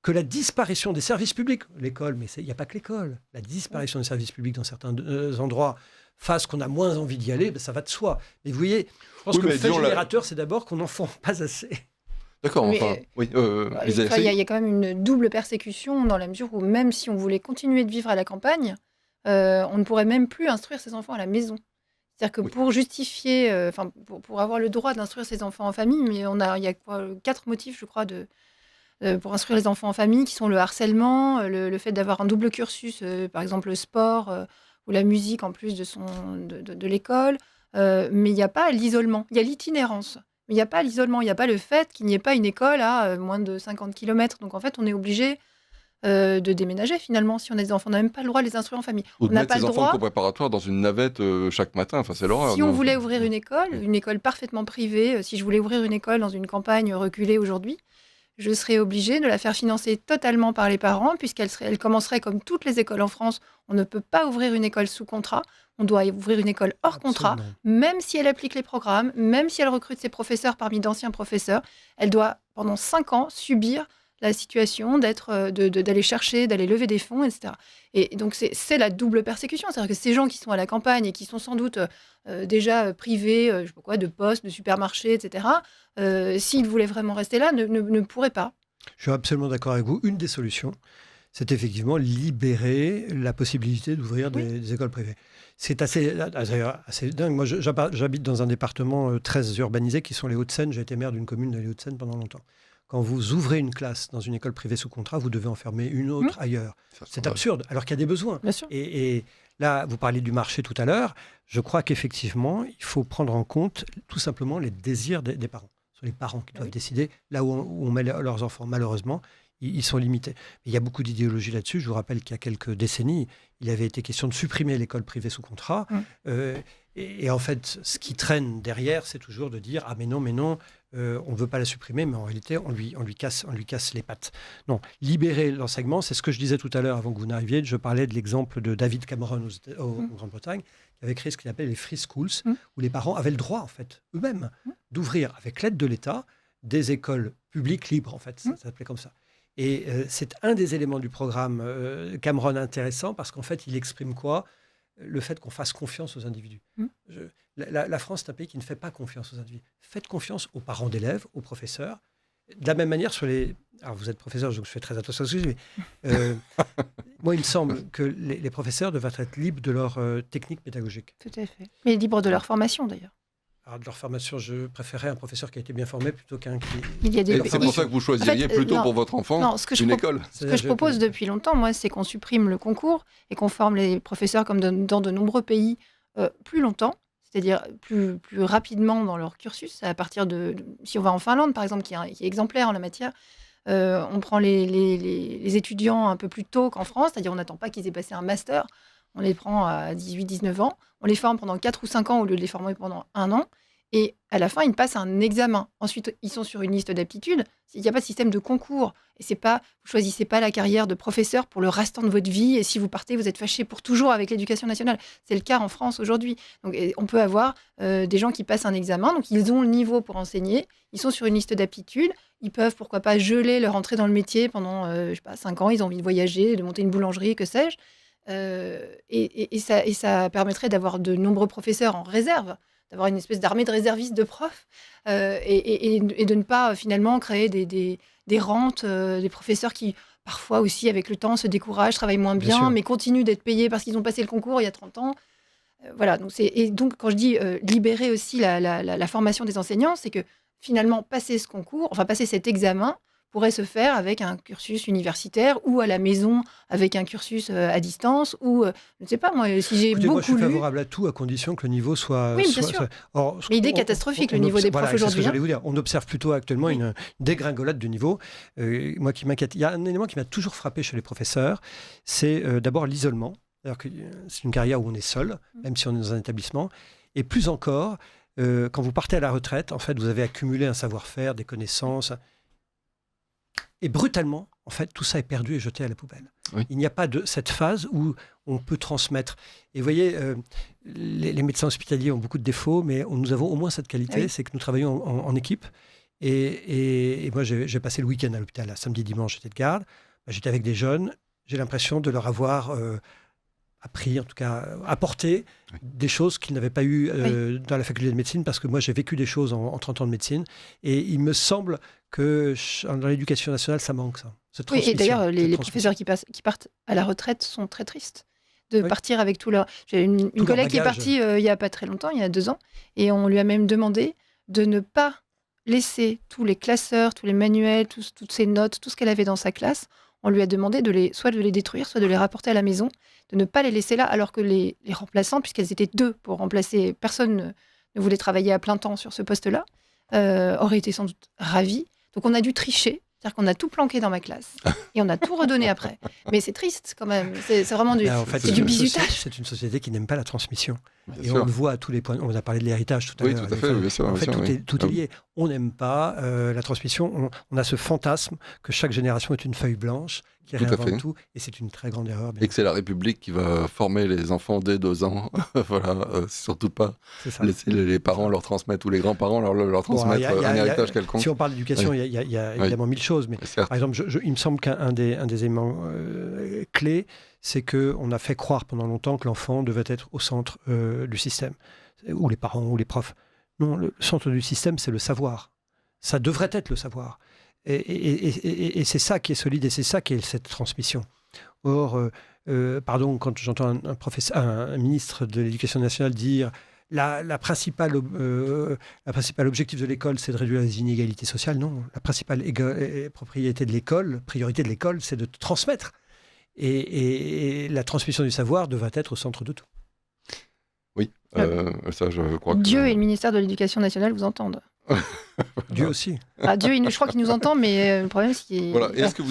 [SPEAKER 2] que la disparition des services publics, l'école, mais il n'y a pas que l'école, la disparition des services publics dans certains endroits fasse qu'on a moins envie d'y aller, ben ça va de soi. Mais vous voyez, je pense que le fait générateur, c'est d'abord qu'on n'en forme pas assez.
[SPEAKER 1] D'accord, enfin, oui.
[SPEAKER 4] Il y a quand même une double persécution dans la mesure où même si on voulait continuer de vivre à la campagne, on ne pourrait même plus instruire ses enfants à la maison. C'est-à-dire que pour justifier, pour avoir le droit d'instruire ses enfants en famille, mais il y a 4 motifs, je crois, pour instruire les enfants en famille, qui sont le harcèlement, le fait d'avoir un double cursus, par exemple le sport ou la musique en plus de l'école, mais il n'y a pas l'isolement, il y a l'itinérance. Mais il n'y a pas l'isolement, il n'y a pas le fait qu'il n'y ait pas une école à moins de 50 km. Donc en fait, on est obligé de déménager finalement si on a des enfants. On n'a même pas le droit de les instruire en famille.
[SPEAKER 1] Ou de mettre ses enfants en cours préparatoire dans une navette chaque matin. Enfin, c'est l'horreur.
[SPEAKER 4] Si on voulait ouvrir une école parfaitement privée, si je voulais ouvrir une école dans une campagne reculée aujourd'hui, je serais obligée de la faire financer totalement par les parents, puisqu'elle commencerait comme toutes les écoles en France. On ne peut pas ouvrir une école sous contrat. On doit ouvrir une école hors contrat, même si elle applique les programmes, même si elle recrute ses professeurs parmi d'anciens professeurs. Elle doit, pendant 5 ans, subir la situation d'aller chercher, d'aller lever des fonds, etc. Et donc, c'est la double persécution. C'est-à-dire que ces gens qui sont à la campagne et qui sont sans doute déjà privés je sais pas quoi, de postes, de supermarchés, etc., s'ils voulaient vraiment rester là, ne pourraient pas.
[SPEAKER 2] Je suis absolument d'accord avec vous. Une des solutions, c'est effectivement libérer la possibilité d'ouvrir des écoles privées. C'est assez dingue. Moi, j'habite dans un département très urbanisé qui sont les Hauts-de-Seine. J'ai été maire d'une commune des Hauts-de-Seine pendant longtemps. Quand vous ouvrez une classe dans une école privée sous contrat, vous devez en fermer une autre ailleurs. C'est absurde, alors qu'il y a des besoins.
[SPEAKER 4] Bien sûr.
[SPEAKER 2] Et là, vous parliez du marché tout à l'heure. Je crois qu'effectivement, il faut prendre en compte tout simplement les désirs des parents. Ce sont les parents qui doivent décider là où on met leurs enfants. Malheureusement, ils sont limités. Mais il y a beaucoup d'idéologie là-dessus. Je vous rappelle qu'il y a quelques décennies, il avait été question de supprimer l'école privée sous contrat. Et en fait, ce qui traîne derrière, c'est toujours de dire « Ah mais non, on ne veut pas la supprimer, mais en réalité, on lui casse les pattes. » Non, libérer l'enseignement, c'est ce que je disais tout à l'heure avant que vous n'arriviez. Je parlais de l'exemple de David Cameron en Grande-Bretagne, qui avait créé ce qu'il appelle les free schools, où les parents avaient le droit, en fait, eux-mêmes, d'ouvrir, avec l'aide de l'État, des écoles publiques libres, en fait. Ça s'appelait comme ça. Et c'est un des éléments du programme Cameron intéressant, parce qu'en fait, il exprime quoi ? Le fait qu'on fasse confiance aux individus. La France est un pays qui ne fait pas confiance aux individus. Faites confiance aux parents d'élèves, aux professeurs. De la même manière, alors vous êtes professeur, donc je fais très attention à ce que je dis, mais moi, il me semble que les professeurs doivent être libres de leur technique pédagogique.
[SPEAKER 4] Tout à fait. Mais libres de leur formation, d'ailleurs.
[SPEAKER 2] Alors, de leur formation, je préférais un professeur qui a été bien formé plutôt qu'un qui...
[SPEAKER 1] C'est pour ça que vous choisiriez plutôt pour votre enfant une école.
[SPEAKER 4] Ce que je propose depuis longtemps, moi, c'est qu'on supprime le concours et qu'on forme les professeurs, comme dans de nombreux pays, plus longtemps, c'est-à-dire plus rapidement dans leur cursus. À partir si on va en Finlande, par exemple, qui est exemplaire en la matière, on prend les étudiants un peu plus tôt qu'en France, c'est-à-dire on n'attend pas qu'ils aient passé un master. On les prend à 18-19 ans, on les forme pendant 4 ou 5 ans au lieu de les former pendant 1 an. Et à la fin, ils passent un examen. Ensuite, ils sont sur une liste d'aptitudes. Il n'y a pas de système de concours. Et vous ne choisissez pas la carrière de professeur pour le restant de votre vie. Et si vous partez, vous êtes fâché pour toujours avec l'éducation nationale. C'est le cas en France aujourd'hui. Donc, on peut avoir des gens qui passent un examen. Donc, ils ont le niveau pour enseigner. Ils sont sur une liste d'aptitudes. Ils peuvent, pourquoi pas, geler leur entrée dans le métier pendant, 5 ans. Ils ont envie de voyager, de monter une boulangerie, que sais-je. Et ça permettrait d'avoir de nombreux professeurs en réserve, d'avoir une espèce d'armée de réservistes de profs, et de ne pas finalement créer des rentes, des professeurs qui, parfois aussi, avec le temps, se découragent, travaillent moins bien mais continuent d'être payés parce qu'ils ont passé le concours il y a 30 ans. Voilà, donc quand je dis libérer aussi la formation des enseignants, c'est que finalement, passer cet examen pourrait se faire avec un cursus universitaire ou à la maison avec un cursus à distance ou je ne sais pas moi si j'ai beaucoup
[SPEAKER 2] moi, je suis
[SPEAKER 4] lu.
[SPEAKER 2] favorable à tout à condition que le niveau soit.
[SPEAKER 4] Oui, bien sûr. Or, mais il est catastrophique le niveau des profs aujourd'hui.
[SPEAKER 2] C'est ce que j'allais vous dire. On observe plutôt actuellement une dégringolade du niveau. Moi qui m'inquiète. Il y a un élément qui m'a toujours frappé chez les professeurs, c'est d'abord l'isolement. C'est-à-dire que c'est une carrière où on est seul, même si on est dans un établissement, et plus encore quand vous partez à la retraite, en fait, vous avez accumulé un savoir-faire, des connaissances. Et brutalement, en fait, tout ça est perdu et jeté à la poubelle. Oui. Il n'y a pas de cette phase où on peut transmettre. Et vous voyez, les médecins hospitaliers ont beaucoup de défauts, mais nous avons au moins cette qualité, c'est que nous travaillons en équipe. Et moi, j'ai passé le week-end à l'hôpital. Là, samedi, dimanche, j'étais de garde. J'étais avec des jeunes. J'ai l'impression de leur avoir appris, en tout cas, apporté des choses qu'ils n'avaient pas eues dans la faculté de médecine, parce que moi, j'ai vécu des choses en 30 ans de médecine. Et il me semble que dans l'éducation nationale, ça manque, ça.
[SPEAKER 4] Oui, et d'ailleurs, les professeurs qui partent à la retraite sont très tristes de partir avec tout leur... J'ai une collègue qui est partie il n'y a pas très longtemps, il y a 2 ans, et on lui a même demandé de ne pas laisser tous les classeurs, tous les manuels, toutes ses notes, tout ce qu'elle avait dans sa classe. On lui a demandé soit de les détruire, soit de les rapporter à la maison, de ne pas les laisser là, alors que les remplaçants, puisqu'elles étaient 2 pour remplacer, personne ne voulait travailler à plein temps sur ce poste-là, auraient été sans doute ravis. Donc on a dû tricher, c'est-à-dire qu'on a tout planqué dans ma classe et on a tout redonné après. Mais c'est triste quand même, c'est vraiment du bizutage.
[SPEAKER 2] C'est une société qui n'aime pas la transmission. Bien sûr. On le voit à tous les points. On a parlé de l'héritage tout à l'heure.
[SPEAKER 1] Oui, tout à fait, bien sûr.
[SPEAKER 2] En fait, tout est lié. On n'aime pas la transmission. On a ce fantasme que chaque génération est une feuille blanche qui réinvente tout. Et c'est une très grande erreur.
[SPEAKER 1] Et que c'est la République qui va former les enfants dès 2 ans. Voilà, surtout pas laisser les parents leur transmettre, ou les grands-parents leur transmettre un héritage quelconque.
[SPEAKER 2] Si on parle d'éducation, il y a évidemment 1000 choses. Mais par exemple, il me semble qu'un des éléments clés, c'est qu'on a fait croire pendant longtemps que l'enfant devait être au centre du système, ou les parents, ou les profs. Non, le centre du système, c'est le savoir. Ça devrait être le savoir. Et c'est ça qui est solide, et c'est ça qui est cette transmission. Or, quand j'entends un ministre de l'Éducation nationale dire la principale objectif de l'école, c'est de réduire les inégalités sociales. Non, la principale priorité de l'école, c'est de transmettre. Et la transmission du savoir devrait être au centre de tout.
[SPEAKER 1] Oui, ça je crois que...
[SPEAKER 4] Dieu et le ministère de l'Éducation nationale vous entendent.
[SPEAKER 2] Dieu aussi.
[SPEAKER 4] Dieu, je crois qu'il nous entend, mais le problème, c'est qu'il...
[SPEAKER 1] Voilà. Est-ce que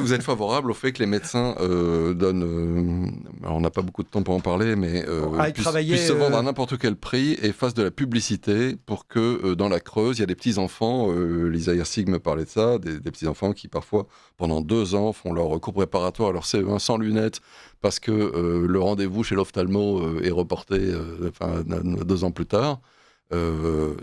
[SPEAKER 1] vous êtes favorable au fait que les médecins donnent... alors on n'a pas beaucoup de temps pour en parler, mais puissent se vendre à n'importe quel prix et fassent de la publicité pour que dans la Creuse, il y a des petits-enfants, Lisa Hirsig me parlait de ça, des petits-enfants qui parfois, pendant 2 ans, font leur cours préparatoire à leur CE1 sans lunettes, parce que le rendez-vous chez l'ophtalmo est reporté 2 ans plus tard.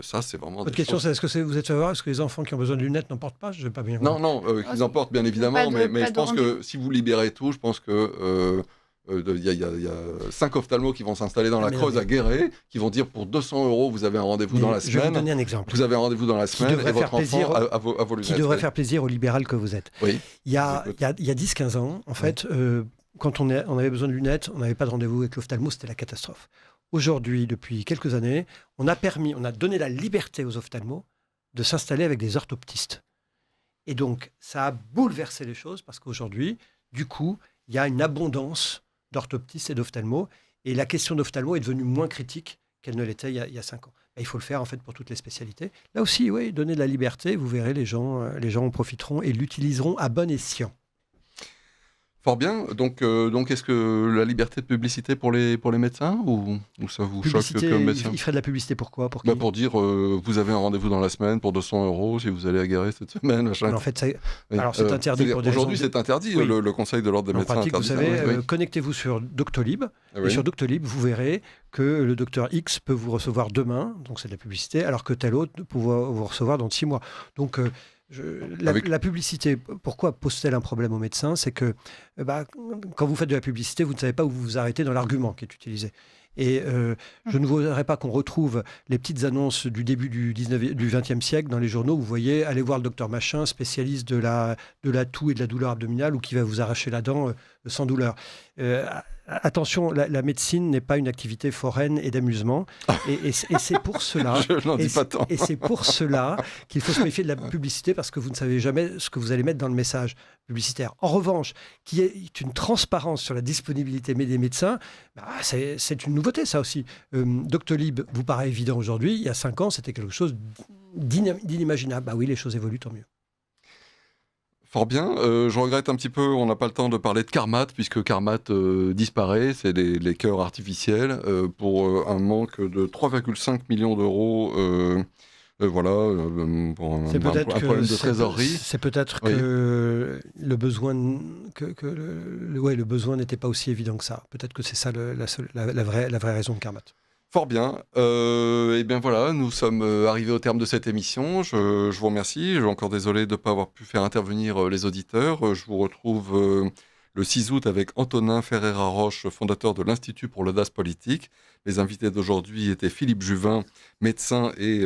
[SPEAKER 1] Ça, c'est vraiment...
[SPEAKER 2] Votre question, c'est est-ce que vous êtes favorable? Est-ce que les enfants qui ont besoin de lunettes n'en portent pas? Je ne vais pas bien voir.
[SPEAKER 1] Non, qu'ils en portent bien évidemment, mais je pense que si vous libérez tout, je pense que il y a 5 ophtalmos qui vont s'installer dans la Creuse à Guéret, qui vont dire pour 200 € vous avez un rendez-vous dans la semaine.
[SPEAKER 2] Je vais vous donner un exemple.
[SPEAKER 1] Vous avez un rendez-vous dans la semaine et votre enfant à vos lunettes.
[SPEAKER 2] Qui devrait faire plaisir au libéral que vous êtes.
[SPEAKER 1] Oui.
[SPEAKER 2] Il y a 10-15 ans, en fait, quand on avait besoin de lunettes, on n'avait pas de rendez-vous avec l'ophtalmo, c'était la catastrophe. Aujourd'hui, depuis quelques années, on a donné la liberté aux ophtalmos de s'installer avec des orthoptistes. Et donc, ça a bouleversé les choses parce qu'aujourd'hui, du coup, il y a une abondance d'orthoptistes et d'ophtalmos. Et la question d'ophtalmo est devenue moins critique qu'elle ne l'était il y a 5 ans. Et il faut le faire en fait pour toutes les spécialités. Là aussi, oui, donner de la liberté, vous verrez, les gens en profiteront et l'utiliseront à bon escient.
[SPEAKER 1] Fort bien. Donc, est-ce que la liberté de publicité pour les médecins ou ça vous choque comme médecin?
[SPEAKER 2] Il ferait de la publicité pourquoi? Pour
[SPEAKER 1] dire, vous avez un rendez-vous dans la semaine pour 200 € si vous allez à Guéret cette semaine. Machin.
[SPEAKER 2] En fait, alors c'est interdit pour des
[SPEAKER 1] Aujourd'hui, c'est interdit. Oui. Le Conseil de l'ordre des médecins
[SPEAKER 2] pratique,
[SPEAKER 1] interdit.
[SPEAKER 2] Vous savez, connectez-vous sur Doctolib. Et sur Doctolib, vous verrez que le docteur X peut vous recevoir demain, donc c'est de la publicité, alors que tel autre peut vous recevoir dans 6 mois. Donc, la publicité, pourquoi pose-t-elle un problème aux médecins? C'est que quand vous faites de la publicité, vous ne savez pas où vous vous arrêtez dans l'argument qui est utilisé. Et je ne voudrais pas qu'on retrouve les petites annonces du début du XXe siècle dans les journaux où vous voyez, allez voir le docteur machin, spécialiste de la toux et de la douleur abdominale ou qui va vous arracher la dent sans douleur. Attention, la médecine n'est pas une activité foraine et d'amusement. Et c'est pour cela.
[SPEAKER 1] Je n'en dis pas tant.
[SPEAKER 2] Et c'est pour cela qu'il faut se méfier de la publicité parce que vous ne savez jamais ce que vous allez mettre dans le message publicitaire. En revanche, qu'il y ait une transparence sur la disponibilité des médecins, c'est une nouveauté, ça aussi. Doctolib vous paraît évident aujourd'hui. Il y a 5 ans, c'était quelque chose d'inimaginable. Oui, les choses évoluent, tant mieux.
[SPEAKER 1] Fort bien. Je regrette un petit peu, on n'a pas le temps de parler de Carmat, puisque Carmat disparaît, c'est les cœurs artificiels, pour un manque de 3,5 millions d'euros. Pour un problème de trésorerie.
[SPEAKER 2] C'est peut-être que le besoin, le besoin n'était pas aussi évident que ça. Peut-être que c'est ça la vraie raison de Carmat.
[SPEAKER 1] Fort bien. Et bien voilà, nous sommes arrivés au terme de cette émission. Je vous remercie. Je suis encore désolé de ne pas avoir pu faire intervenir les auditeurs. Je vous retrouve le 6 août avec Antonin Ferreira-Roche, fondateur de l'Institut pour l'audace politique. Les invités d'aujourd'hui étaient Philippe Juvin, médecin et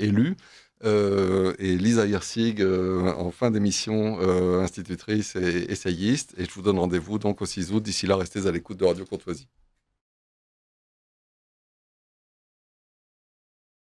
[SPEAKER 1] élu, et Lisa Hirsig, en fin d'émission, institutrice et essayiste. Et je vous donne rendez-vous donc au 6 août. D'ici là, restez à l'écoute de Radio Courtoisie.